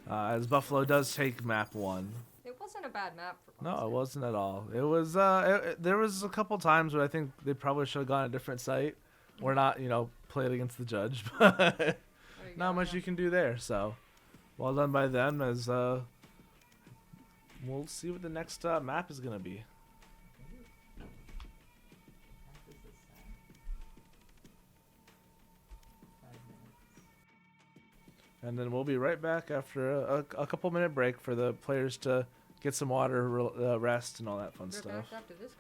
Speaker 3: As Buffalo does take map one.
Speaker 1: It wasn't a bad map for
Speaker 3: No, it
Speaker 1: Potsdam.
Speaker 3: wasn't at all. It was there was a couple times where I think they probably should have gone a different site, or not, played against the judge. But
Speaker 1: There you
Speaker 3: not
Speaker 1: go,
Speaker 3: much
Speaker 1: yeah.
Speaker 3: you can do there. So, well done by them. As we'll see what the next map is gonna be. And then we'll be right back after a couple minute break for the players to get some water, rest, and all that fun
Speaker 1: We're
Speaker 3: stuff.
Speaker 1: back after this.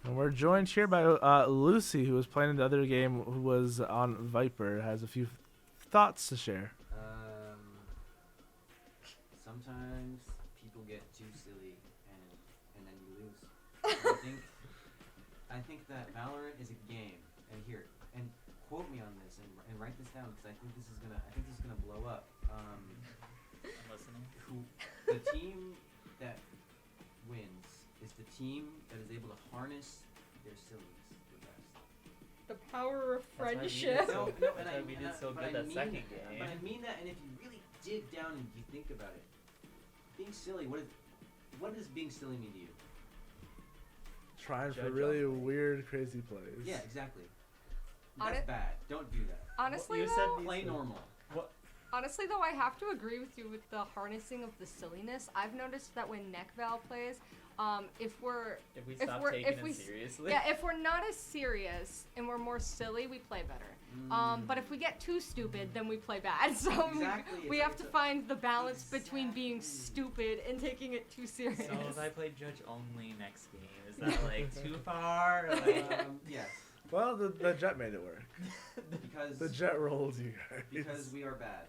Speaker 3: And we're joined here by Lucy, who was playing the other game, who was on Viper, has a few thoughts to share.
Speaker 8: Sometimes people get too silly and then you lose. I think that Valorant is a game, and here, and quote me on this and write this down because I think this is gonna blow up.
Speaker 2: I'm listening.
Speaker 8: The team that wins is the team that is able to harness their silliness the best.
Speaker 1: The power of
Speaker 2: That's why we did
Speaker 1: friendship.
Speaker 2: so-
Speaker 8: No,
Speaker 2: that's why we did so
Speaker 8: but
Speaker 2: good
Speaker 8: I
Speaker 2: that
Speaker 8: mean
Speaker 2: second
Speaker 8: that-
Speaker 2: game.
Speaker 8: But I mean that, and if you really dig down and you think about it, being silly, what does being silly mean to you?
Speaker 3: Trying for
Speaker 2: Judge
Speaker 3: really
Speaker 2: on me.
Speaker 3: weird, crazy plays.
Speaker 8: Yeah, exactly.
Speaker 1: Hon-
Speaker 8: That's bad. Don't do that.
Speaker 1: Honestly,
Speaker 2: You
Speaker 1: though,
Speaker 2: said
Speaker 8: Play normal.
Speaker 1: honestly though, I have to agree with you with the harnessing of the silliness. I've noticed that when Neckval plays, if
Speaker 2: we
Speaker 1: if
Speaker 2: stop
Speaker 1: we're-
Speaker 2: taking
Speaker 1: if we
Speaker 2: it
Speaker 1: s-
Speaker 2: seriously.
Speaker 1: yeah, if we're not as serious and we're more silly, we play better. But if we get too stupid, then we play bad. So
Speaker 8: Exactly,
Speaker 1: we
Speaker 8: it's-
Speaker 1: have
Speaker 8: it's
Speaker 1: to
Speaker 8: a-
Speaker 1: find the balance between being
Speaker 8: Exactly.
Speaker 1: stupid and taking it too serious.
Speaker 2: So if I play judge only next game, is that like too far? Or, like,
Speaker 8: Yes,
Speaker 3: Well, the jet made it work.
Speaker 8: because
Speaker 3: The jet rolled you guys.
Speaker 8: because we are bad.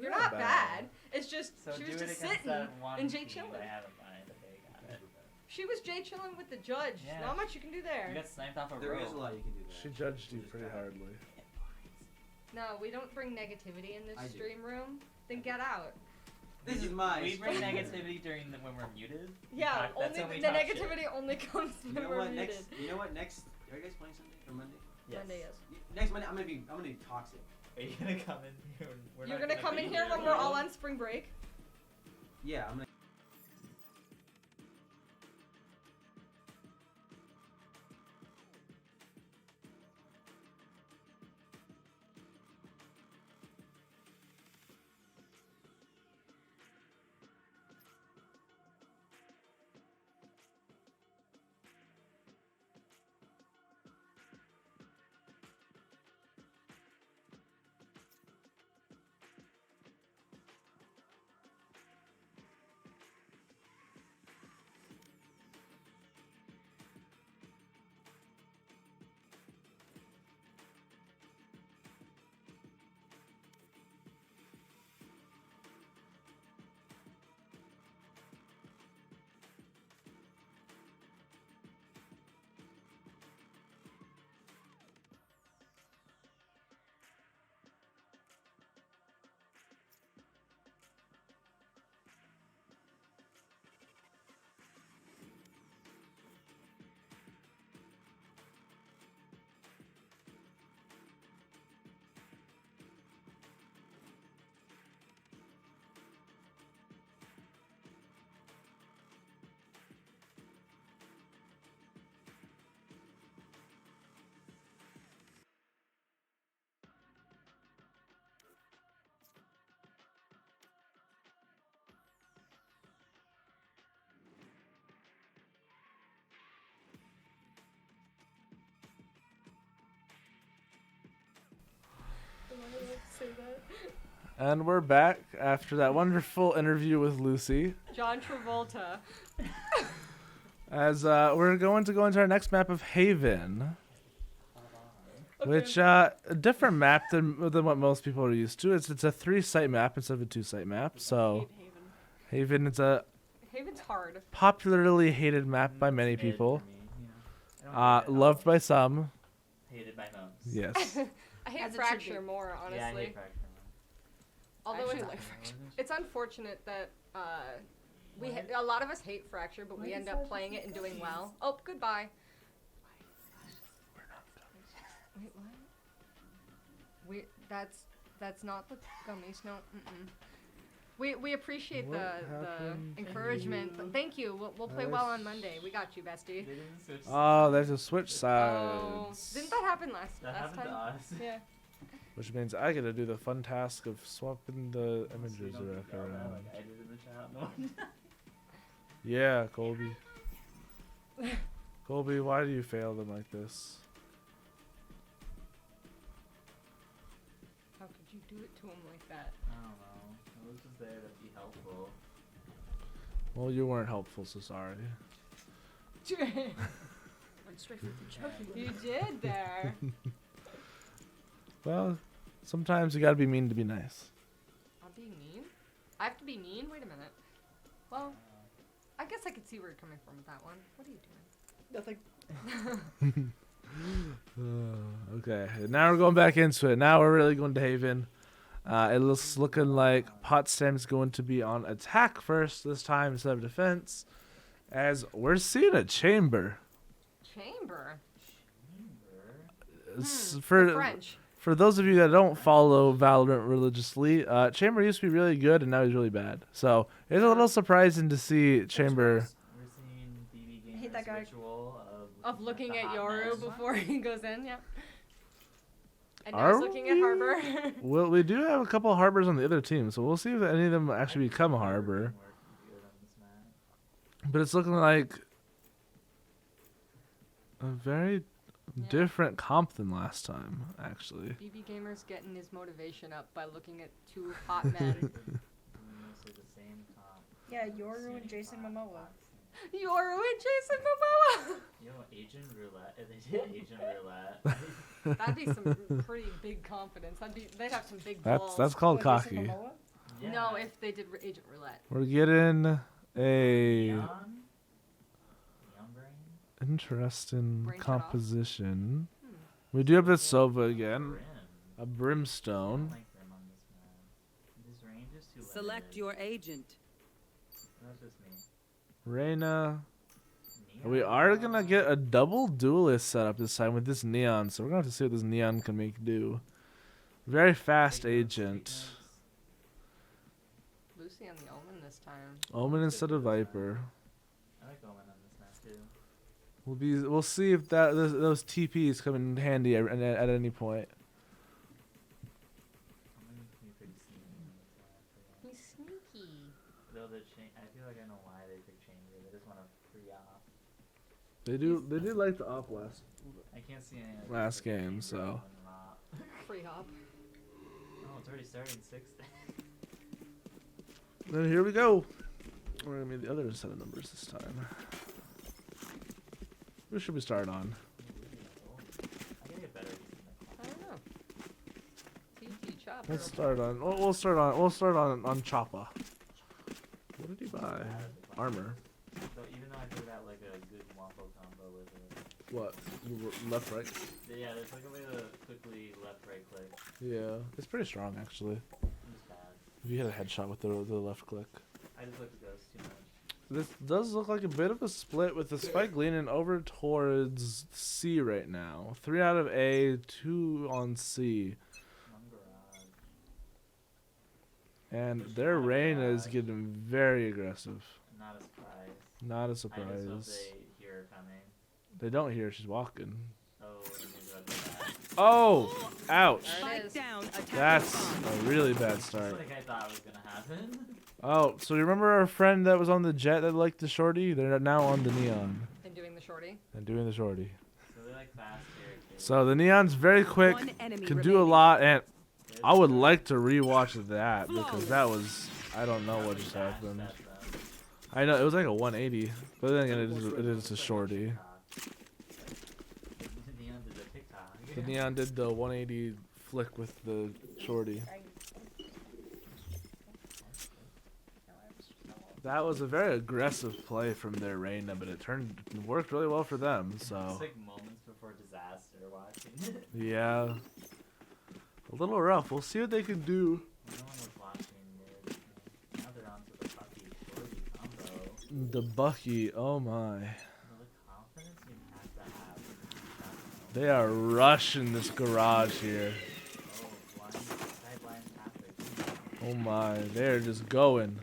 Speaker 1: You're
Speaker 3: Not
Speaker 1: not
Speaker 3: bad.
Speaker 1: bad. It's just
Speaker 2: so
Speaker 1: she
Speaker 2: do
Speaker 1: was
Speaker 2: it
Speaker 1: just
Speaker 2: against
Speaker 1: sitting
Speaker 2: that one
Speaker 1: and Jay
Speaker 2: team
Speaker 1: chilling.
Speaker 2: I have in mind. Okay, got it.
Speaker 1: She was Jay chilling with the judge.
Speaker 2: Yeah.
Speaker 1: Not much you can do there.
Speaker 2: You got sniped off a
Speaker 8: There
Speaker 2: rope.
Speaker 8: is a lot you can do there.
Speaker 3: She judged you
Speaker 8: Just
Speaker 3: pretty
Speaker 8: bad.
Speaker 3: hardly.
Speaker 1: No, we don't bring negativity in this
Speaker 8: I do.
Speaker 1: stream room. Then get out.
Speaker 8: This is my.
Speaker 2: We bring
Speaker 8: stream.
Speaker 2: negativity when we're muted.
Speaker 1: Yeah,
Speaker 2: That's when
Speaker 1: only
Speaker 2: we
Speaker 1: the
Speaker 2: talk shit.
Speaker 1: negativity only comes
Speaker 8: You
Speaker 1: when
Speaker 8: know
Speaker 1: we're
Speaker 8: what?
Speaker 1: muted.
Speaker 8: You know what? Next, are you guys playing Sunday or Monday?
Speaker 2: Yes.
Speaker 1: Monday is.
Speaker 8: Next Monday, I'm gonna be toxic.
Speaker 2: Are you gonna come in here? We're
Speaker 1: You're
Speaker 2: not
Speaker 1: gonna come
Speaker 2: be
Speaker 1: in here when we're all on spring break.
Speaker 8: Yeah, I'm gonna.
Speaker 3: And we're back after that wonderful interview with Lucy.
Speaker 1: John Travolta.
Speaker 3: As we're going to go into our next map of Haven,
Speaker 1: Okay.
Speaker 3: which a different map than what most people are used to. It's a 3-site map instead of a 2-site map. So Haven is a
Speaker 1: Haven's hard.
Speaker 3: popularly hated map by many
Speaker 2: It's mid
Speaker 3: people.
Speaker 2: for me, you know. I don't hate it at
Speaker 3: Loved
Speaker 2: all.
Speaker 3: by some.
Speaker 2: Hated by most.
Speaker 3: Yes.
Speaker 1: I hate
Speaker 4: As it should
Speaker 1: Fracture
Speaker 4: be.
Speaker 1: more, honestly.
Speaker 2: Yeah, I hate Fracture.
Speaker 1: Although
Speaker 4: Actually,
Speaker 1: it's,
Speaker 4: like
Speaker 1: it's unfortunate that a lot of us hate Fracture, but we end up playing it and doing well. Oh, goodbye. Wait, what? That's not the gummies. No. We appreciate
Speaker 3: What
Speaker 1: the
Speaker 3: happened
Speaker 1: encouragement.
Speaker 3: to
Speaker 1: Thank you. We'll play well on Monday. We got you, bestie.
Speaker 2: They didn't switch
Speaker 3: Oh, there's a switch
Speaker 1: Oh,
Speaker 3: sides.
Speaker 1: didn't that happen last
Speaker 2: That happened
Speaker 1: time?
Speaker 2: to us.
Speaker 1: Yeah.
Speaker 3: Which means I get to do the fun task of swapping the
Speaker 2: So you
Speaker 3: images
Speaker 2: don't
Speaker 3: back
Speaker 2: get yelled at
Speaker 3: around.
Speaker 2: like I did in the chat. No.
Speaker 3: Yeah, Colby. Colby, why do you fail them like this?
Speaker 1: How could you do it to him like that?
Speaker 2: I don't know. I was just there to be helpful.
Speaker 3: Well, you weren't helpful, so sorry.
Speaker 4: Went straight for the choking.
Speaker 1: You did there.
Speaker 3: Well, sometimes you gotta be mean to be nice.
Speaker 1: I'm being mean? I have to be mean? Wait a minute. Well, I guess I could see where you're coming from with that one. What are you doing?
Speaker 4: Nothing.
Speaker 3: Okay, now we're going back into it. Now we're really going to Haven. It looks looking like Potsdam's going to be on attack first this time instead of defense, as we're seeing a chamber.
Speaker 1: Chamber?
Speaker 3: It's
Speaker 1: The
Speaker 3: for
Speaker 1: French.
Speaker 3: for those of you that don't follow Valorant religiously, Chamber used to be really good and now he's really bad. So it's a little surprising to see Chamber.
Speaker 2: We're seeing BB
Speaker 4: I hate that
Speaker 2: Gamer's
Speaker 4: guy.
Speaker 2: ritual
Speaker 1: Of looking
Speaker 2: the
Speaker 1: at
Speaker 2: hot
Speaker 1: Yoru
Speaker 2: mess.
Speaker 1: before he goes in, yep. And now
Speaker 3: Are
Speaker 1: he's looking at
Speaker 3: we?
Speaker 1: Harbor.
Speaker 3: Well, we do have a couple of harbors on the other team, so we'll see if any of them actually
Speaker 2: I
Speaker 3: become a
Speaker 2: think
Speaker 3: harbor.
Speaker 2: Harbor can work good on this map.
Speaker 3: But it's looking like a very different comp than last time, actually.
Speaker 1: BB Gamer's getting his motivation up by looking at two hot men.
Speaker 2: Mostly the same comp.
Speaker 4: Yeah, Yoru and Jason
Speaker 2: SUNY
Speaker 4: Momoa.
Speaker 2: Potsdam.
Speaker 1: Yoru and Jason Momoa!
Speaker 2: You know, Agent Roulette. If they did Agent Roulette.
Speaker 1: That'd be some pretty big confidence. They'd have some big balls.
Speaker 3: That's called
Speaker 4: What, Jason
Speaker 3: cocky.
Speaker 4: Momoa?
Speaker 2: Yeah.
Speaker 1: No, if they did Agent Roulette.
Speaker 3: We're getting a
Speaker 2: Neon Brain.
Speaker 3: interesting
Speaker 1: Brain shut off.
Speaker 3: composition.
Speaker 1: Hmm.
Speaker 3: We do have the Sova again,
Speaker 2: Brim.
Speaker 3: a
Speaker 2: I don't
Speaker 3: Brimstone.
Speaker 2: like Brim on this map. This range is too
Speaker 5: Select
Speaker 2: limited.
Speaker 5: your agent.
Speaker 2: That's just me.
Speaker 3: Reyna.
Speaker 2: Neon.
Speaker 3: We are gonna get a double duelist setup this time with this Neon, so we're gonna have to see what this Neon can make do. Very fast agent.
Speaker 1: Lucy on the Omen this time.
Speaker 3: Omen instead of Viper.
Speaker 2: I like Omen on this map too.
Speaker 3: We'll see if those TPs come in handy at any point.
Speaker 2: Omen can be pretty sneaky on this map. Yeah.
Speaker 1: He's sneaky.
Speaker 2: Though I feel like I know why they picked Chamber. They just want to free off.
Speaker 3: They do like the op last.
Speaker 2: I can't see any. Like,
Speaker 3: Last
Speaker 2: picking
Speaker 3: game,
Speaker 2: Chamber
Speaker 3: so.
Speaker 2: over an op.
Speaker 1: Free hop.
Speaker 2: Oh, it's already starting 6th.
Speaker 3: Then here we go. We're gonna be the other set of numbers this time. Who should we start on?
Speaker 2: I gotta get better at using
Speaker 1: I
Speaker 2: the
Speaker 1: don't know. TP chopper.
Speaker 3: We'll start on Choppa. What did he buy? Armor.
Speaker 2: So even though I figured out like a good wombo combo with it.
Speaker 3: What? Left, right?
Speaker 2: Yeah, there's like a way to quickly left right click.
Speaker 3: Yeah, it's pretty strong actually.
Speaker 2: I'm just bad.
Speaker 3: If you hit a headshot with the left click.
Speaker 2: I just like the ghost too much.
Speaker 3: This does look like a bit of a split with the spike leaning over towards C right now. 3 out of A, 2 on C.
Speaker 2: One garage.
Speaker 3: And their rain is getting very aggressive.
Speaker 2: Not a surprise.
Speaker 3: Not a
Speaker 2: I just hope
Speaker 3: surprise.
Speaker 2: they hear her coming.
Speaker 3: They don't hear she's walking.
Speaker 2: Oh, and things about that.
Speaker 3: Oh! Ouch!
Speaker 1: There it
Speaker 5: Spike
Speaker 1: is.
Speaker 5: down. Attack
Speaker 3: That's
Speaker 5: response.
Speaker 3: a really bad
Speaker 2: Just
Speaker 3: start.
Speaker 2: like I thought was gonna happen.
Speaker 3: Oh, so you remember our friend that was on the jet that liked the shorty? They're now on the neon
Speaker 1: And doing the shorty.
Speaker 3: and doing the shorty.
Speaker 2: So they're like fast characters.
Speaker 3: So the neon's very quick,
Speaker 5: One enemy
Speaker 3: can do a
Speaker 5: remaining.
Speaker 3: lot, and
Speaker 2: There's
Speaker 3: I would
Speaker 2: the-
Speaker 3: like to rewatch that because
Speaker 5: Flawless.
Speaker 3: that was, I don't know
Speaker 2: that
Speaker 3: what
Speaker 2: was
Speaker 3: just
Speaker 2: fast,
Speaker 3: happened.
Speaker 2: that's them.
Speaker 3: I know it was like a 180, but then again, it is a shorty.
Speaker 2: Neon did a TikTok.
Speaker 3: The neon did the 180 flick with the shorty. That was a very aggressive play from their Reyna, but it worked really well for them.
Speaker 2: It's
Speaker 3: So
Speaker 2: like moments before disaster watching.
Speaker 3: yeah, a little rough. We'll see what they can do.
Speaker 2: No one was watching it. Now they're on to the Bucky shorty combo.
Speaker 3: The Bucky, oh my,
Speaker 2: You know, the confidence you have to have. when
Speaker 3: they are rushing this garage here.
Speaker 2: Oh, sideline Patrick.
Speaker 3: Oh my, they're just going.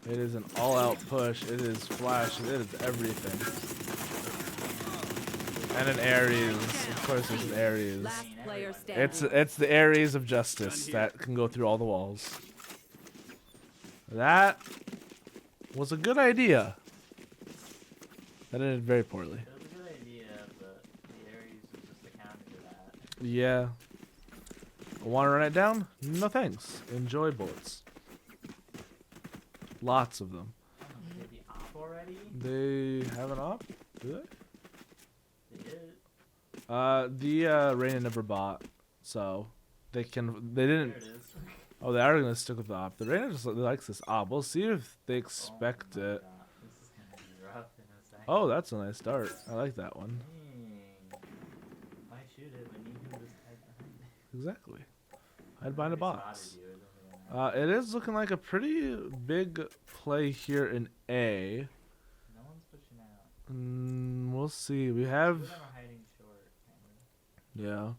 Speaker 3: It is an all-out push. It is flash. It is everything. And an Ares. Of course, it's an Ares.
Speaker 5: Last player standing.
Speaker 3: It's the Ares of justice that can go through all the walls. That was a good idea. That ended very poorly.
Speaker 2: It was a good idea, but the Ares was just a counter to that.
Speaker 3: Yeah. Want to run it down? No thanks. Enjoy bullets. Lots of them.
Speaker 2: Did they be off already?
Speaker 3: They have an op? Do they? The Reyna never bought, so they didn't.
Speaker 2: There it is.
Speaker 3: Oh, they are gonna stick with the op. The Reyna just likes this op. We'll see if they expect
Speaker 2: Oh my
Speaker 3: it.
Speaker 2: God, this is gonna be rough in a second.
Speaker 3: Oh, that's a nice start. I like that one.
Speaker 2: Dang. Why shoot it when you can just hide behind it?
Speaker 3: Exactly. Hide behind a
Speaker 2: Already
Speaker 3: box.
Speaker 2: spotted you, it doesn't really matter.
Speaker 3: It is looking like a pretty big play here in A.
Speaker 2: No one's pushing out.
Speaker 3: We'll see. We
Speaker 2: Two
Speaker 3: have,
Speaker 2: of them are hiding short, kind of.
Speaker 3: yeah.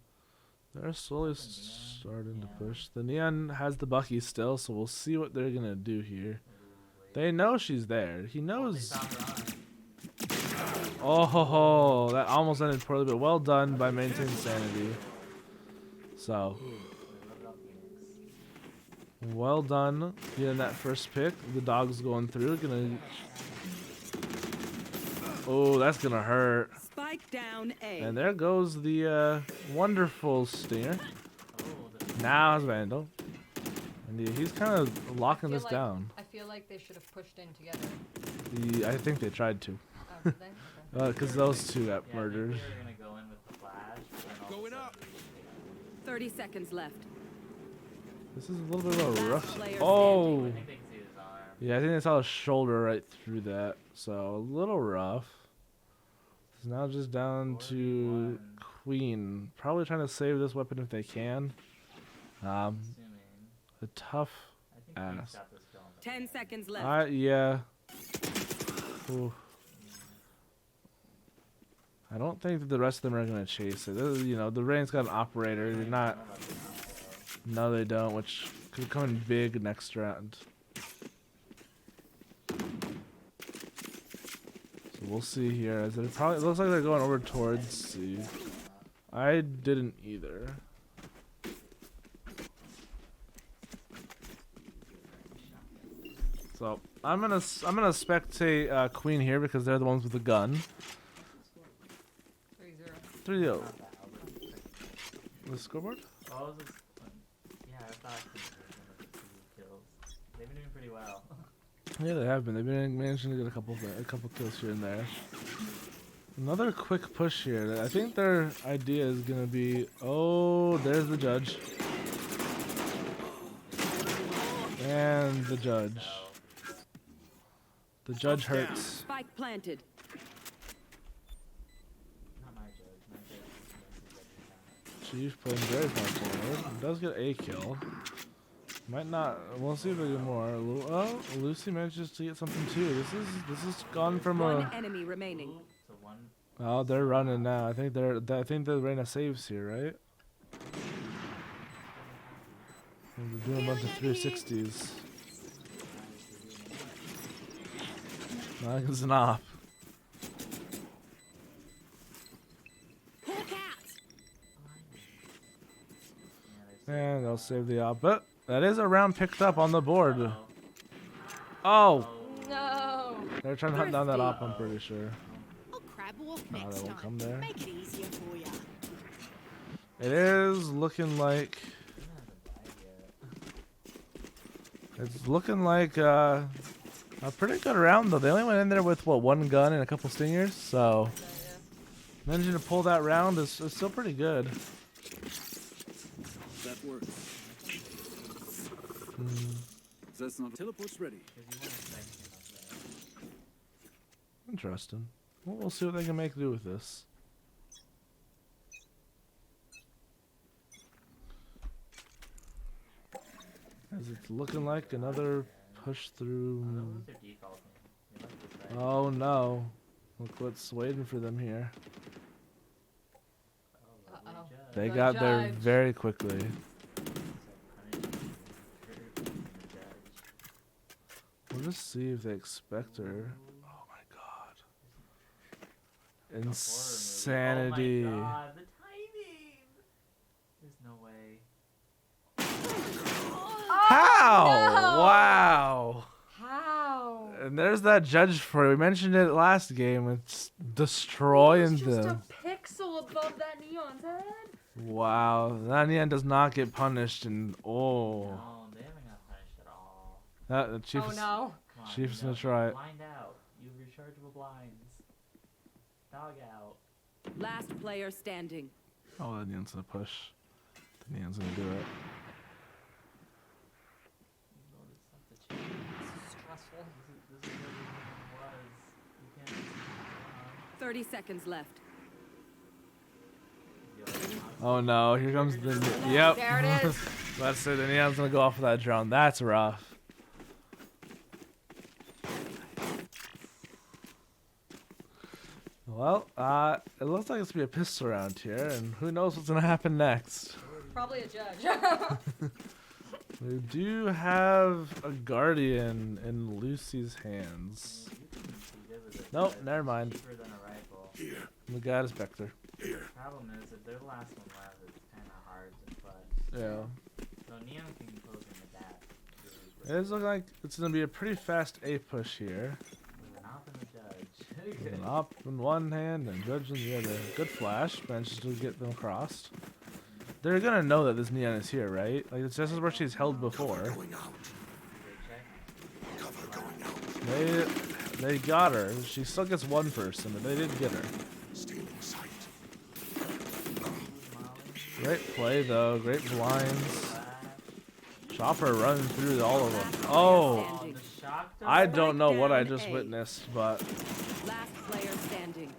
Speaker 3: They're slowly
Speaker 2: The Neon,
Speaker 3: starting to
Speaker 2: yeah.
Speaker 3: push. The Neon has the Bucky still, so we'll see what they're gonna do here.
Speaker 2: Ooh, wait.
Speaker 3: They know she's there. He
Speaker 2: Oh, they
Speaker 3: knows.
Speaker 2: saw her on.
Speaker 3: Oh, ho, ho. That almost ended poorly, but well done by maintaining sanity. So,
Speaker 2: They loaded up Phoenix.
Speaker 3: well done getting that first pick. The dog's going through. Gonna. Oh, that's gonna hurt.
Speaker 5: Spike down A.
Speaker 3: And there goes the wonderful Stinger.
Speaker 2: Oh, the
Speaker 3: Now it's Vandal. And he's kind of locking this down.
Speaker 1: I feel like they should have pushed in together.
Speaker 3: I think they tried to.
Speaker 1: Oh, did they? Okay.
Speaker 3: Because those two got
Speaker 2: yeah,
Speaker 3: murdered.
Speaker 2: I think they were gonna go in with the flash, but then all of a
Speaker 7: Going
Speaker 2: sudden
Speaker 7: up.
Speaker 2: they
Speaker 5: 30 seconds left.
Speaker 3: This is a little bit of a
Speaker 5: Last
Speaker 3: rough.
Speaker 5: player
Speaker 3: Oh!
Speaker 2: I think they can see his arm.
Speaker 3: Yeah, I think they saw his shoulder right through that. So a little rough. It's now just down to
Speaker 2: 41.
Speaker 3: Queen. Probably trying to save this weapon if they can.
Speaker 2: Assuming.
Speaker 3: A tough.
Speaker 2: I think Queen's
Speaker 3: Ass.
Speaker 2: got this kill on the
Speaker 5: 10
Speaker 2: back.
Speaker 5: seconds left.
Speaker 3: Yeah. Ooh. I don't think that the rest of them are gonna chase it. This is, the Rain's got an operator. They're not.
Speaker 2: I don't know about this kill.
Speaker 3: No, they don't. Which could come in big next round. So we'll see here. As it probably looks like they're going over towards C. I didn't either. So I'm gonna spectate Queen here because they're the ones with the gun.
Speaker 1: 3-0.
Speaker 3: 3-0.
Speaker 2: Not bad, but-
Speaker 3: The scoreboard?
Speaker 2: Oh, it was just, yeah, I thought Queen was gonna get 2 kills. They've been doing pretty well.
Speaker 3: Yeah, they have been. They've been managing to get a couple kills here and there. Another quick push here. I think their idea is gonna be. Oh, there's the judge. And the judge. The judge hurts.
Speaker 5: Spike planted.
Speaker 2: Not my judge. My judge is
Speaker 3: Chief playing very far forward. Does get a kill. Might not. We'll see if they get more. Oh, Lucy manages to get something too. This is gone from
Speaker 5: One
Speaker 3: a.
Speaker 5: enemy remaining.
Speaker 2: So one.
Speaker 3: Oh, they're running now. I think the Reyna saves here, right? And they're doing a bunch of 360s. Nice and off.
Speaker 6: Hawk out.
Speaker 2: Yeah,
Speaker 3: And they'll save the op. But that is a round picked up on the board.
Speaker 2: Oh.
Speaker 3: Oh!
Speaker 1: No.
Speaker 3: They're trying to hunt down that op, I'm pretty sure.
Speaker 6: I'll crab walk
Speaker 3: No,
Speaker 6: next
Speaker 3: they won't
Speaker 6: time.
Speaker 3: come there.
Speaker 6: Make it easier for you.
Speaker 3: It is looking like. It's looking like a pretty good round, though. They only went in there with, what, one gun and a couple stingers? So, managing to pull that round is still pretty good.
Speaker 7: That works. That's not teleport's ready.
Speaker 3: Interesting. Well, we'll see what they can make do with this. As it's looking like another push through. Oh no. Look what's waiting for them here.
Speaker 1: Uh-oh.
Speaker 3: They
Speaker 1: The
Speaker 3: got there
Speaker 1: judge.
Speaker 3: very quickly. We'll just see if they expect her. Oh my god. Insanity.
Speaker 2: Oh my god, the timing! There's no way.
Speaker 3: How?
Speaker 1: no!
Speaker 3: Wow.
Speaker 1: How?
Speaker 3: And there's that judge for you. We mentioned it last game. It's destroying
Speaker 4: It's just
Speaker 3: them.
Speaker 4: a pixel above that neon's head.
Speaker 3: Wow. That Neon does not get punished. And oh.
Speaker 2: No, they haven't got punished at all.
Speaker 3: The chief
Speaker 1: Oh
Speaker 3: is-
Speaker 1: no.
Speaker 2: Come on,
Speaker 3: Chief's
Speaker 2: you
Speaker 3: gonna
Speaker 2: know,
Speaker 3: try it.
Speaker 2: Blind out. You have rechargeable blinds. Dog out.
Speaker 5: Last player standing.
Speaker 3: Oh, the Neon's gonna push. The Neon's gonna do it.
Speaker 1: Stressful.
Speaker 2: This is what it was. You can't.
Speaker 5: 30 seconds left.
Speaker 3: Oh no, here comes the. Yep.
Speaker 1: There it is.
Speaker 3: That's it. The Neon's gonna go off with that drone. That's rough. Well, it looks like it's gonna be a pistol round here, and who knows what's gonna happen next.
Speaker 1: Probably a judge.
Speaker 3: We do have a Guardian in Lucy's hands. Nope, never mind.
Speaker 2: Cheaper than a rifle.
Speaker 3: We got his Spectre.
Speaker 2: Problem is, if they're the last one left, it's kind of hard to fudge.
Speaker 3: Yeah.
Speaker 2: So Neon can close in the back.
Speaker 3: It does look like it's gonna be a pretty fast A push here.
Speaker 2: With an op and a judge.
Speaker 3: An op in one hand and judge in the other. Good flash, manages to get them crossed. They're gonna know that this Neon is here, right? Like this is where she's held before. They got her. She still gets one person, but they did get her. Great play though, great blinds. Chopper running through all of them. Oh, I don't know what I just witnessed, but
Speaker 5: Last player standing.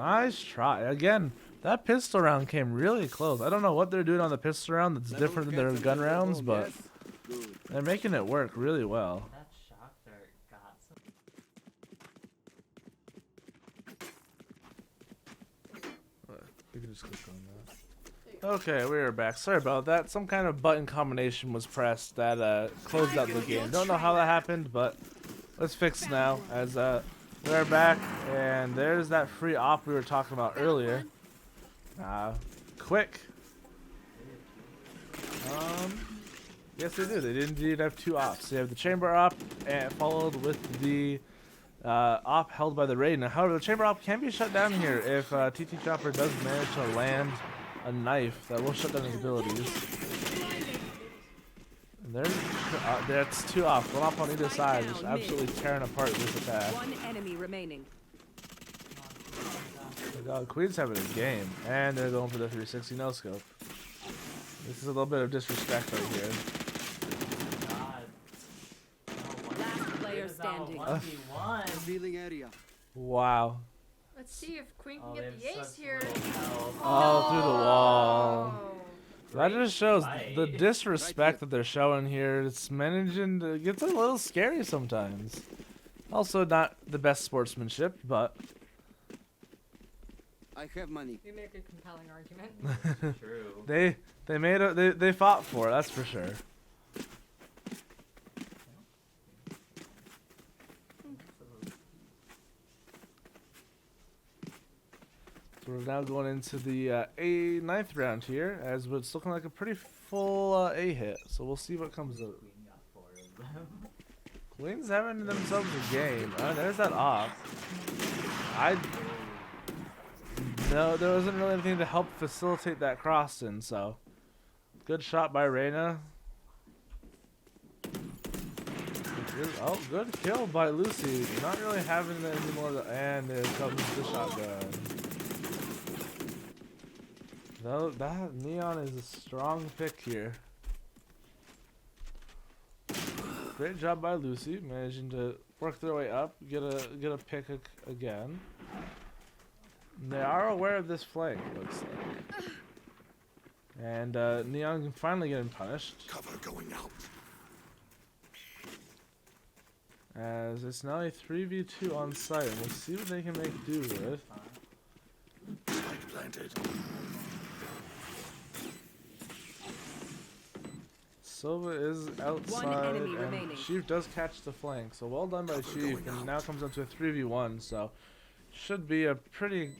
Speaker 3: nice try. Again, that pistol round came really close. I don't know what they're doing on the pistol round that's different than their gun rounds, but they're making it work really well.
Speaker 2: That shock dart got some.
Speaker 3: You can just click on that. Okay, we are back. Sorry about that. Some kind of button combination was pressed that closed out the game. Don't know how that happened, but let's fix now. As we're back, and there's that free op we were talking about earlier. Quick. Yes, they do. They did indeed have two ops. They have the chamber op, and followed with the op held by the raid. Now, however, the chamber op can be shut down here if TT Chopper does manage to land a knife that will shut down his abilities. And that's two ops. One op on either side, just absolutely tearing apart this attack.
Speaker 5: One enemy remaining.
Speaker 3: Queen's having a game, and they're going for the 360 no scope. This is a little bit of disrespect right here.
Speaker 5: Last player standing.
Speaker 7: Revealing area.
Speaker 3: Wow.
Speaker 4: Let's see if Queen can
Speaker 2: Oh,
Speaker 4: get
Speaker 2: they
Speaker 4: the
Speaker 2: have
Speaker 4: ace
Speaker 2: such
Speaker 4: here.
Speaker 2: little health.
Speaker 3: Oh, through the wall.
Speaker 4: Oh.
Speaker 3: That just shows
Speaker 2: fight.
Speaker 3: the disrespect that they're showing here. It's managing to get a little scary sometimes. Also, not the best sportsmanship, but
Speaker 7: I have money.
Speaker 1: You make a compelling argument.
Speaker 2: True.
Speaker 3: they fought for it. That's for sure. So we're now going into the ninth round here, as it's looking like a pretty full A hit. So we'll see what comes up.
Speaker 2: Queen got 4 of them.
Speaker 3: Queen's having themselves a game. There's that off. No, there wasn't really anything to help facilitate that cross-in, so good shot by Reyna. Oh, good kill by Lucy. Not really having it anymore, and there comes the shotgun. No, that Neon is a strong pick here. Great job by Lucy, managing to work their way up, get a pick again. And they are aware of this flank, looks like. And Neon finally getting punished.
Speaker 7: Cover going out.
Speaker 3: As it's now a 3v2 on site, and we'll see what they can make do with.
Speaker 7: Spike planted.
Speaker 3: Silva is outside,
Speaker 5: enemy
Speaker 3: and
Speaker 5: remaining.
Speaker 3: Chief does catch the flank, so well done by Chief, and now comes up to a 3v1, so should be a pretty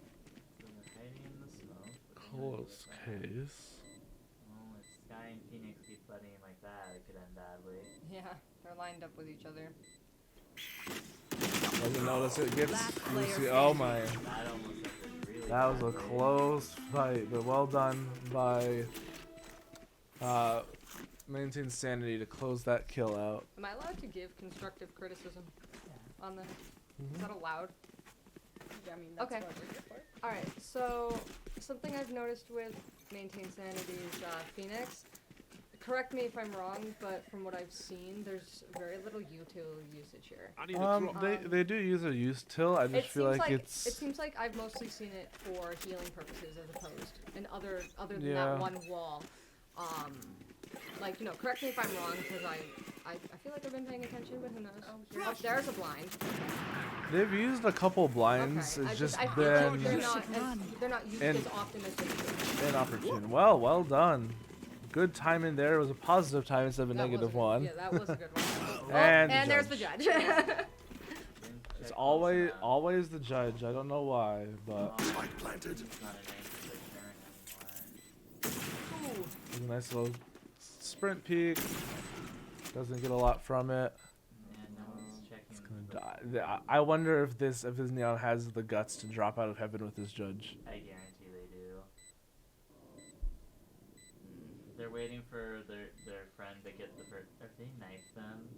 Speaker 3: close case.
Speaker 2: Oh, if Sky and Phoenix keep letting him like that, it could end badly.
Speaker 1: Yeah, they're lined up with each other.
Speaker 3: Doesn't notice it gets
Speaker 5: Last player
Speaker 3: Lucy. Oh
Speaker 5: standing.
Speaker 3: my.
Speaker 2: That almost ended really
Speaker 3: That was a
Speaker 2: badly.
Speaker 3: close fight, but well done by Maintain Sanity to close that kill out.
Speaker 1: Am I allowed to give constructive criticism on this? Is
Speaker 3: Mhm.
Speaker 1: that allowed?
Speaker 4: I mean, that's
Speaker 1: Okay.
Speaker 4: what we're here for.
Speaker 1: All right. So something I've noticed with Maintain Sanity's Phoenix. Correct me if I'm wrong, but from what I've seen, there's very little util usage here.
Speaker 3: They do use a util. I just feel like it's.
Speaker 1: It seems like I've mostly seen it for healing purposes as opposed, and other than
Speaker 3: Yeah.
Speaker 1: that one wall. Like, you know, correct me if I'm wrong, because I feel like I've been paying attention, but who knows? Oh, there's a blind.
Speaker 3: They've used a couple blinds.
Speaker 1: Okay.
Speaker 3: It's just
Speaker 1: I feel like
Speaker 3: been
Speaker 1: they're not used
Speaker 3: And-
Speaker 1: as often as they should.
Speaker 3: inopportune. Well done. Good timing there. It was a positive time instead of a
Speaker 1: That was
Speaker 3: negative
Speaker 1: good-
Speaker 3: one.
Speaker 1: Yeah, that was a good one.
Speaker 3: And
Speaker 1: and
Speaker 3: the
Speaker 1: there's the
Speaker 3: judge.
Speaker 1: judge.
Speaker 2: Didn't
Speaker 3: It's
Speaker 2: check
Speaker 3: always
Speaker 2: close enough.
Speaker 3: always the judge. I don't know why, but
Speaker 7: Spike planted.
Speaker 2: It's not an anchor anymore.
Speaker 1: Ooh.
Speaker 3: it's a nice little sprint peek. Doesn't get a lot from it.
Speaker 2: And no one's checking.
Speaker 3: It's gonna die. I wonder if this Neon has the guts to drop out of heaven with his judge.
Speaker 2: I guarantee they do. They're waiting for their friend to get the first. If they knife them,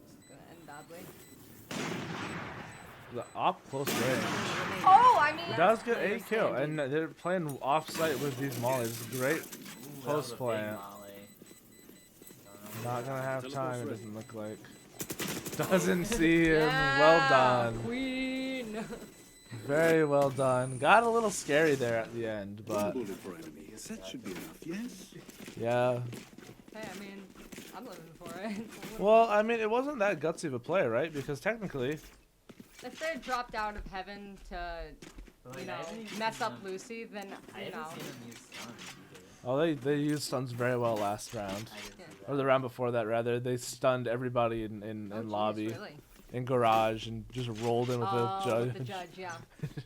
Speaker 1: This is gonna end badly.
Speaker 3: The op close range.
Speaker 1: Oh, I mean.
Speaker 3: It does get
Speaker 5: Player
Speaker 3: a kill,
Speaker 5: standing.
Speaker 3: and they're playing off-site with these mollies. Great
Speaker 2: ooh, that was a
Speaker 3: post
Speaker 2: big
Speaker 3: plant.
Speaker 2: volley. Don't know
Speaker 3: Not gonna have
Speaker 7: Teleport's
Speaker 3: time. It
Speaker 7: ready.
Speaker 3: doesn't look like. Doesn't see him.
Speaker 1: Yeah,
Speaker 3: Well done.
Speaker 1: Queen.
Speaker 3: Very well done. Got a little scary there at the end,
Speaker 7: One
Speaker 3: but
Speaker 7: bullet for enemy. That should be enough, yes?
Speaker 3: yeah.
Speaker 1: Hey, I mean, I'm living for it.
Speaker 3: Well, I mean, it wasn't that gutsy of a play, right? Because technically,
Speaker 1: If they had dropped out of heaven to,
Speaker 2: But,
Speaker 1: you
Speaker 2: like,
Speaker 1: know,
Speaker 2: I haven't even
Speaker 1: mess
Speaker 2: seen
Speaker 1: up
Speaker 2: them-
Speaker 1: Lucy, then,
Speaker 2: I
Speaker 1: you
Speaker 2: haven't
Speaker 1: know.
Speaker 2: seen them use stuns either.
Speaker 3: oh, they used stuns very well last round,
Speaker 2: I didn't
Speaker 1: Yeah.
Speaker 2: see
Speaker 3: or
Speaker 2: that.
Speaker 3: the round before that rather. They stunned everybody in
Speaker 1: Oh, geez,
Speaker 3: lobby,
Speaker 1: Really?
Speaker 3: in garage, and just rolled in with
Speaker 1: Oh,
Speaker 3: the judge.
Speaker 1: with the judge, yeah.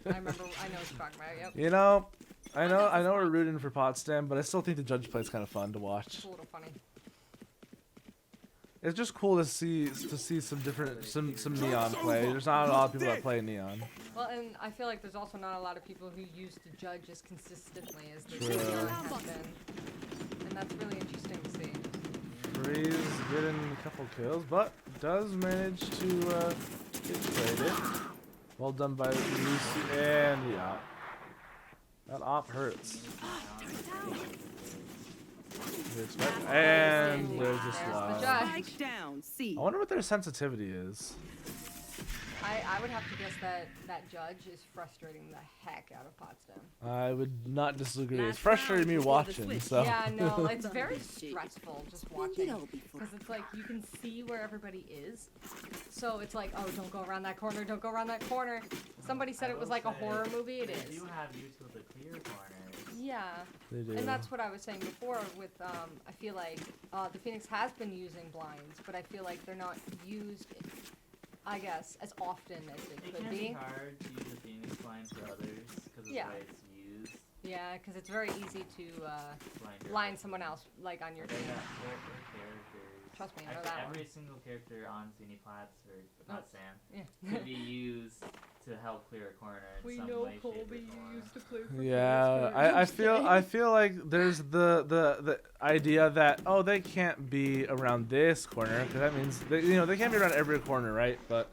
Speaker 1: I remember. I know what you're talking about. Yep.
Speaker 3: You know, I know we're rooting for Potsdam, but I still think the judge play's kind of fun to watch.
Speaker 1: It's a little funny.
Speaker 3: It's just cool to see some different some neon play. There's not a lot of people that play neon.
Speaker 1: Well, and I feel like there's also not a lot of people who use the judge as consistently as the
Speaker 3: True.
Speaker 1: CR has been, and that's really interesting to see.
Speaker 3: Breeze getting a couple kills, but does manage to get traded. Well done by Lucy and the op. That op hurts. And there's the
Speaker 1: There's the
Speaker 3: slide.
Speaker 1: judge.
Speaker 5: Spike down. C.
Speaker 3: I wonder what their sensitivity is.
Speaker 1: I would have to guess that judge is frustrating the heck out of Potsdam.
Speaker 3: I would not disagree. It's
Speaker 5: Last
Speaker 3: frustrating
Speaker 5: round
Speaker 3: me
Speaker 5: before the
Speaker 3: watching.
Speaker 5: switch.
Speaker 3: So
Speaker 1: Yeah, no, it's very stressful just watching.
Speaker 5: before.
Speaker 1: Because it's like you can see where everybody is. So it's like, oh, don't go around that corner, don't go around that corner. Somebody said
Speaker 2: I
Speaker 1: it was
Speaker 2: will
Speaker 1: like a
Speaker 2: say,
Speaker 1: horror movie. It
Speaker 2: they
Speaker 1: is.
Speaker 2: do have you to the clear corners.
Speaker 1: Yeah.
Speaker 3: they do.
Speaker 1: And that's what I was saying before with, I feel like the Phoenix has been using blinds, but I feel like they're not used, I guess, as often as they
Speaker 2: It
Speaker 1: could
Speaker 2: can be
Speaker 1: be.
Speaker 2: hard to use the Phoenix blind for others because of
Speaker 1: Yeah.
Speaker 2: the way it's used.
Speaker 1: Yeah, because it's very easy to
Speaker 2: Blind your
Speaker 1: blind
Speaker 2: own.
Speaker 1: someone else, like on your
Speaker 2: They
Speaker 1: team.
Speaker 2: got their characters.
Speaker 1: Trust me, I know
Speaker 2: Actually,
Speaker 1: that
Speaker 2: every
Speaker 1: one.
Speaker 2: single character on SUNY Pots or Potsdam
Speaker 1: Yeah.
Speaker 2: could be used to help clear a corner in some way, shape, or form.
Speaker 1: to play for
Speaker 3: Yeah, I feel like there's the idea that they can't be around this corner because that means they can't be around every corner, right? But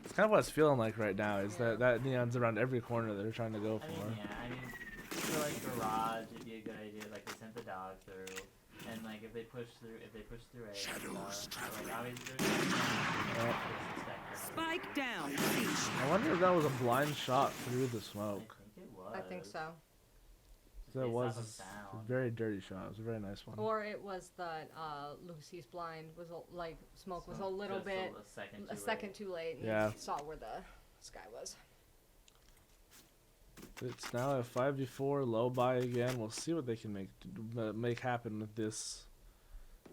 Speaker 3: it's kind of what it's feeling like right now is that neon's around every corner that they're trying to go
Speaker 2: I
Speaker 3: for.
Speaker 2: mean, yeah, I mean, for like garage, it'd be a good idea. Like they sent the dog through, and like if they push through A,
Speaker 7: Shadows
Speaker 2: like obviously there's
Speaker 5: Spike down.
Speaker 3: I wonder if that was a blind shot through the
Speaker 2: I
Speaker 3: smoke.
Speaker 2: think it was.
Speaker 1: I think so.
Speaker 3: That
Speaker 2: Based
Speaker 3: was
Speaker 2: off of
Speaker 3: a
Speaker 2: sound.
Speaker 3: very dirty shot. It was a very nice one.
Speaker 1: Or it was that Lucy's blind was like smoke was a little
Speaker 2: Just
Speaker 1: bit
Speaker 2: a second too
Speaker 1: too late. And
Speaker 3: Yeah.
Speaker 1: saw where the sky was.
Speaker 3: It's now a 5v4 low buy again. We'll see what they can make happen with this.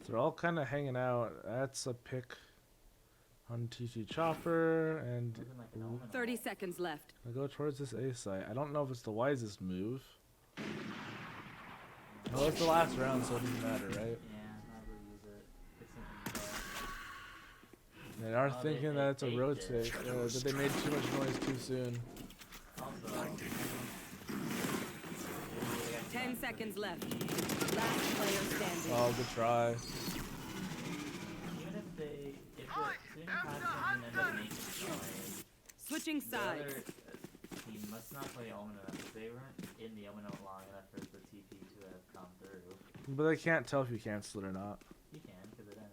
Speaker 3: They're all kind of hanging out. That's a pick on TT Chopper, and
Speaker 2: Looking like an omen
Speaker 5: 30 seconds left.
Speaker 3: I go towards this A site. I don't know if it's the wisest move. Well, it's the last round, so it doesn't matter, right?
Speaker 2: Yeah, probably use it. Get some info.
Speaker 3: They are
Speaker 2: Oh,
Speaker 3: thinking
Speaker 2: they
Speaker 3: that it's a
Speaker 2: faked
Speaker 3: rotate.
Speaker 2: it.
Speaker 3: That they made too much noise too soon.
Speaker 2: Also,
Speaker 5: 10 seconds left. Last player standing.
Speaker 3: Oh, good try.
Speaker 2: even if the SUNY Potsdam didn't end up making noise,
Speaker 5: Switching
Speaker 2: the
Speaker 5: sides.
Speaker 2: other, must not play Omen enough, because they weren't in the Omen long enough for the TP to have come through.
Speaker 3: But they can't tell if you cancel it or not.
Speaker 2: You can, because it ends.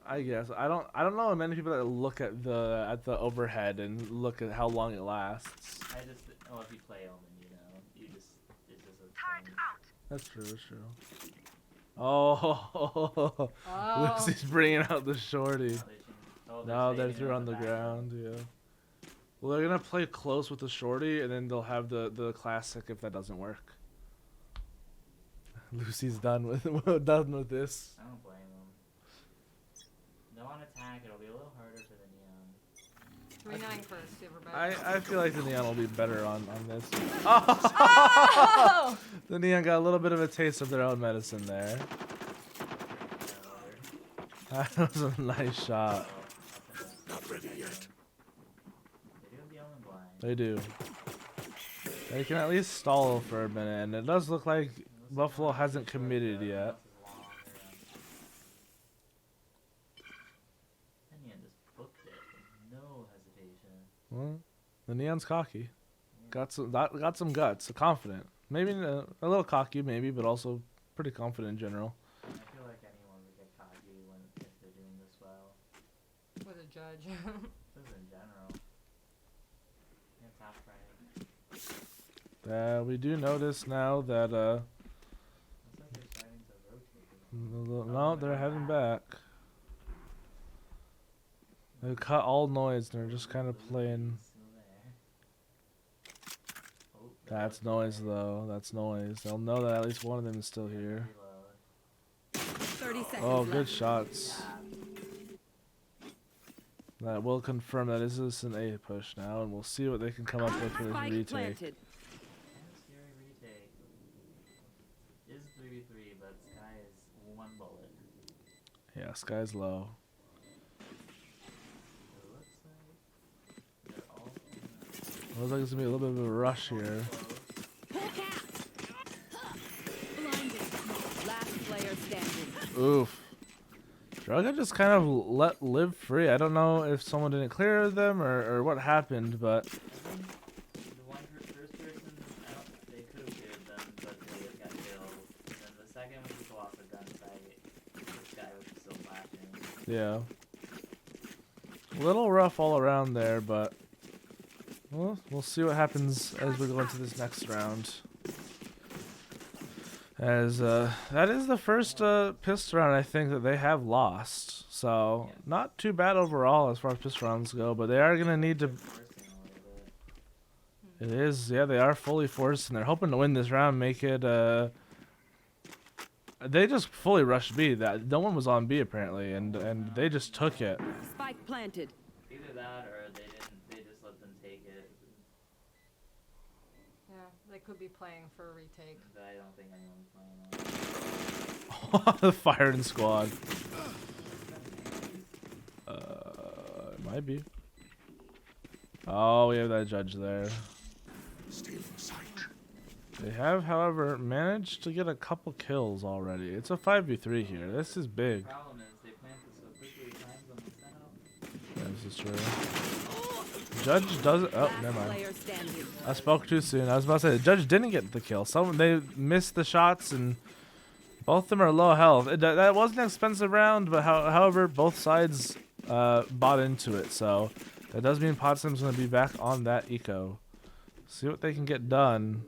Speaker 3: I guess I don't know many people that look at the overhead and look at how long it lasts.
Speaker 2: I just, well, if you play Omen, you know, you just, it's just a thing.
Speaker 3: That's true. That's true. Oh,
Speaker 1: Oh.
Speaker 3: Lucy's bringing out the shorty.
Speaker 2: Now they changed- oh,
Speaker 3: No, they're
Speaker 2: saving it
Speaker 3: through
Speaker 2: in
Speaker 3: on the
Speaker 2: back row.
Speaker 3: ground. Yeah. Well, they're gonna play close with the shorty, and then they'll have the classic if that doesn't work. Lucy's done with done with this.
Speaker 2: I don't blame them. No on attack, it'll be a little harder for the Neon.
Speaker 1: 3-9 first, everybody.
Speaker 3: I feel like the Neon will be better on this.
Speaker 1: Oh!
Speaker 3: The Neon got a little bit of a taste of their own medicine there. That was a nice shot.
Speaker 7: Not ready yet.
Speaker 2: They do have the Omen blind.
Speaker 3: They do. They can at least stall for a minute, and it does look like Buffalo hasn't committed yet.
Speaker 2: Neon just booked it with no hesitation.
Speaker 3: Well, the Neon's cocky. Got some guts. Confident. Maybe a little cocky, maybe, but also pretty confident in general.
Speaker 2: I feel like anyone would get cocky if they're doing this well.
Speaker 1: With a judge.
Speaker 2: This is in general. Yeah, top rank.
Speaker 3: We do notice now that
Speaker 2: Looks like they're starting to rotate.
Speaker 3: no, they're heading back. They cut all noise and they're just kind of playing.
Speaker 2: Still there. Oh,
Speaker 3: That's noise though. That's noise. They'll know that at least one of them is still here.
Speaker 2: Reload.
Speaker 5: 30 seconds
Speaker 3: Oh,
Speaker 5: left.
Speaker 3: good shots.
Speaker 2: Yeah.
Speaker 3: That will confirm that this is an A push now, and we'll see what they can come up with for this
Speaker 5: Spike
Speaker 3: retake.
Speaker 5: planted.
Speaker 2: Kind of scary retake. Is 3v3, but Sky is one bullet.
Speaker 3: Yeah, Sky's low.
Speaker 2: It looks like they're all
Speaker 3: Looks like it's gonna be a little bit of a rush here.
Speaker 6: Blinded.
Speaker 5: Last player standing.
Speaker 3: Oof. Draga just kind of let live free. I don't know if someone didn't clear them or what happened, but
Speaker 2: The first person, they could have cleared them, but they got killed. And then the second was to go off the gun sight. This guy was still flashing.
Speaker 3: yeah. A little rough all around there, but we'll see what happens as we go into this next round. As that is the first pistol round I think that they have lost. So not too bad overall as far as pistol rounds go, but they are gonna need to.
Speaker 2: Forcing a little bit.
Speaker 3: It is, yeah, they are fully forced and they're hoping to win this round, make it they just fully rushed B. That no one was on B apparently, and they just took it.
Speaker 5: Spike planted.
Speaker 2: Either that or they just let them take it.
Speaker 1: Yeah, they could be playing for a retake.
Speaker 2: But I don't think anyone's playing that.
Speaker 3: The firing squad. It might be. Oh, we have that judge there.
Speaker 7: Still in sight.
Speaker 3: They have, however, managed to get a couple kills already. It's a 5v3 here. This is big.
Speaker 2: The problem is they planted so quickly times on the setup.
Speaker 3: Yeah, this is true. Judge does. Oh,
Speaker 5: Last
Speaker 3: never mind.
Speaker 5: player standing.
Speaker 3: I spoke too soon. I was about to say the judge didn't get the kill. They missed the shots, and both of them are low health. That was an expensive round, but however, both sides bought into it. So that does mean Potsdam's going to be back on that eco. See what they can get done,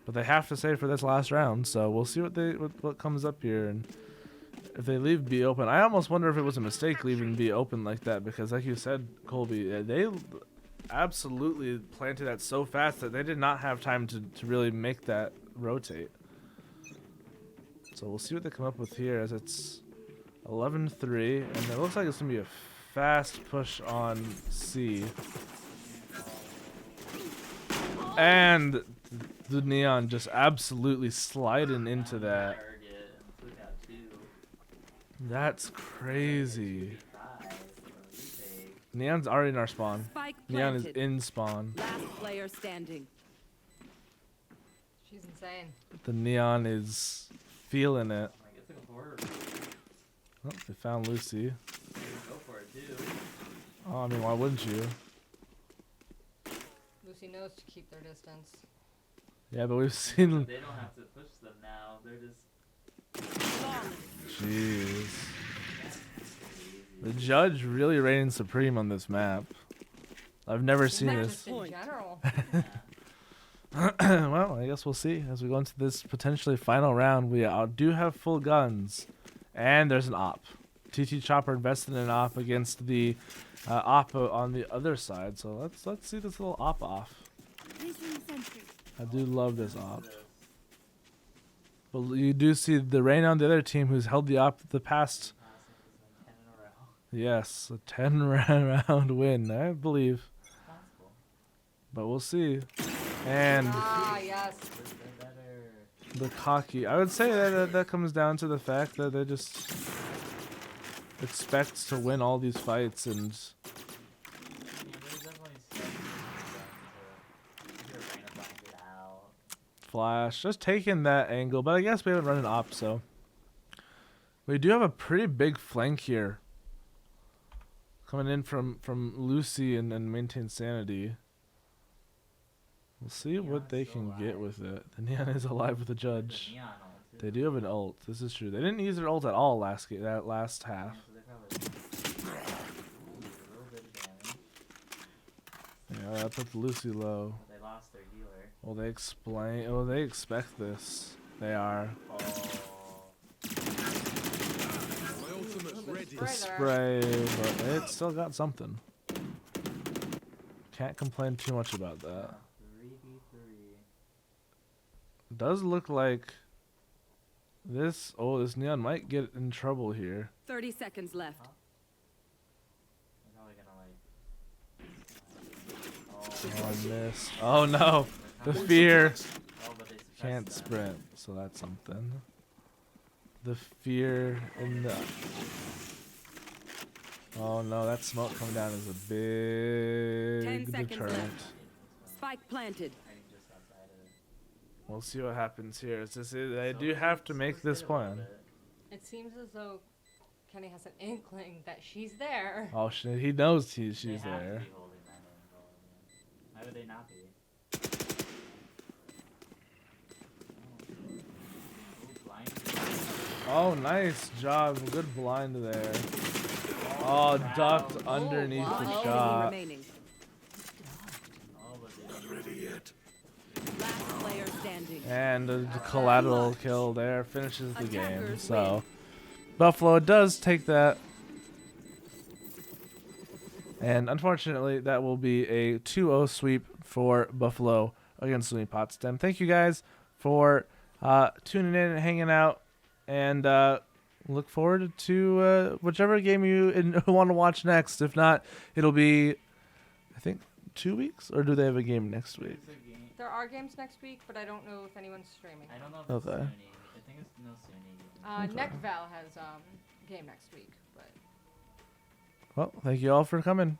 Speaker 3: but they have to save for this last round. So we'll see what comes up here, and if they leave B open. I almost wonder if it was a mistake leaving B open like that, because like you said, Colby, they absolutely planted that so fast that they did not have time to really make that rotate. So we'll see what they come up with here, as it's 11-3, and it looks like it's going to be a fast push on C. And the Neon just absolutely sliding into that.
Speaker 2: Target and took out two.
Speaker 3: That's crazy.
Speaker 2: Five for a retake.
Speaker 3: Neon's already in our spawn.
Speaker 5: Spike
Speaker 3: Neon is
Speaker 5: planted.
Speaker 3: in spawn.
Speaker 5: Last player standing.
Speaker 1: She's insane.
Speaker 3: The Neon is feeling it.
Speaker 2: Like, it's like a horror.
Speaker 3: Oh, they found Lucy.
Speaker 2: Go for it too.
Speaker 3: Oh, I mean, why wouldn't you?
Speaker 1: knows to keep their distance.
Speaker 3: Yeah, but we've seen.
Speaker 2: They don't have to push them now. They're just.
Speaker 3: Jeez.
Speaker 2: That's crazy.
Speaker 3: The judge really reigns supreme on this map. I've never seen
Speaker 1: Not
Speaker 3: this.
Speaker 1: just in general.
Speaker 2: Yeah.
Speaker 3: Well, I guess we'll see as we go into this potentially final round. We do have full guns, and there's an op. TT Chopper invested in an op against the op on the other side. So let's see this little op off.
Speaker 6: Placing sentry.
Speaker 3: I do love this op. But you do see the rain on the other team who's held the op the past. Yes, a 10 round win, I believe.
Speaker 2: Possible.
Speaker 3: But we'll see. And
Speaker 1: Yes.
Speaker 3: the cocky. I would say that comes down to the fact that they just expect to win all these fights and
Speaker 2: Yeah, there's definitely stuff to Reina find it out.
Speaker 3: flash. Just taking that angle. But I guess we haven't run an op, so. We do have a pretty big flank here. Coming in from Lucy and Maintain Sanity. We'll see what they can get with it. The Neon is alive with the judge.
Speaker 2: Neon ult, too.
Speaker 3: They do have an ult. This is true. They didn't use their ult at all that last
Speaker 2: Yeah,
Speaker 3: half.
Speaker 2: so they're probably a little bit of damage.
Speaker 3: Yeah, that puts Lucy low.
Speaker 2: But they lost their healer.
Speaker 3: Well, they explain. Oh, they expect this. They are.
Speaker 2: Oh.
Speaker 7: My ultimate's ready.
Speaker 3: The
Speaker 1: Spray there.
Speaker 3: spray, but it still got something. Can't complain too much about that.
Speaker 2: 3v3.
Speaker 3: Does look like this. Oh, this Neon might get in trouble here.
Speaker 5: 30 seconds left.
Speaker 2: They're probably gonna like.
Speaker 3: Oh, I missed. Oh no, the fear.
Speaker 2: Oh, but they suppressed
Speaker 3: Can't
Speaker 2: them.
Speaker 3: sprint, so that's something. The fear in the. Oh no, that smoke coming down is a
Speaker 5: 10
Speaker 3: big
Speaker 5: seconds
Speaker 3: deterrent.
Speaker 5: left. Spike planted.
Speaker 2: Hiding just outside of it.
Speaker 3: We'll see what happens here. It's just, they do have to make this plan.
Speaker 1: It seems as though Kenny has an inkling that she's there.
Speaker 3: Oh shit, he knows she's
Speaker 2: They have to
Speaker 3: there.
Speaker 2: be holding that angle, yeah. Why would they not be? Oh, blind.
Speaker 3: Oh, nice job. Good blind there. Oh, ducked
Speaker 2: wow.
Speaker 3: underneath
Speaker 1: wow.
Speaker 3: the
Speaker 5: One enemy
Speaker 3: shot.
Speaker 5: remaining.
Speaker 2: Oh, but they
Speaker 7: Not ready yet.
Speaker 5: Last player standing.
Speaker 3: And the collateral kill there finishes the game.
Speaker 5: Attackers
Speaker 3: So, Buffalo does take that. And unfortunately, that will be a 2-0 sweep for Buffalo against SUNY Potsdam. Thank you guys for tuning in and hanging out. And look forward to whichever game you want to watch next. If not, it'll be, I think, 2 weeks? Or do they have a game next week?
Speaker 2: There's a game.
Speaker 1: There are games next week, but I don't know if anyone's streaming.
Speaker 2: I don't know if it's
Speaker 3: Okay.
Speaker 2: SUNY. I think it's no SUNY game.
Speaker 1: NecVal has game next week, but
Speaker 3: Well, thank you all for coming.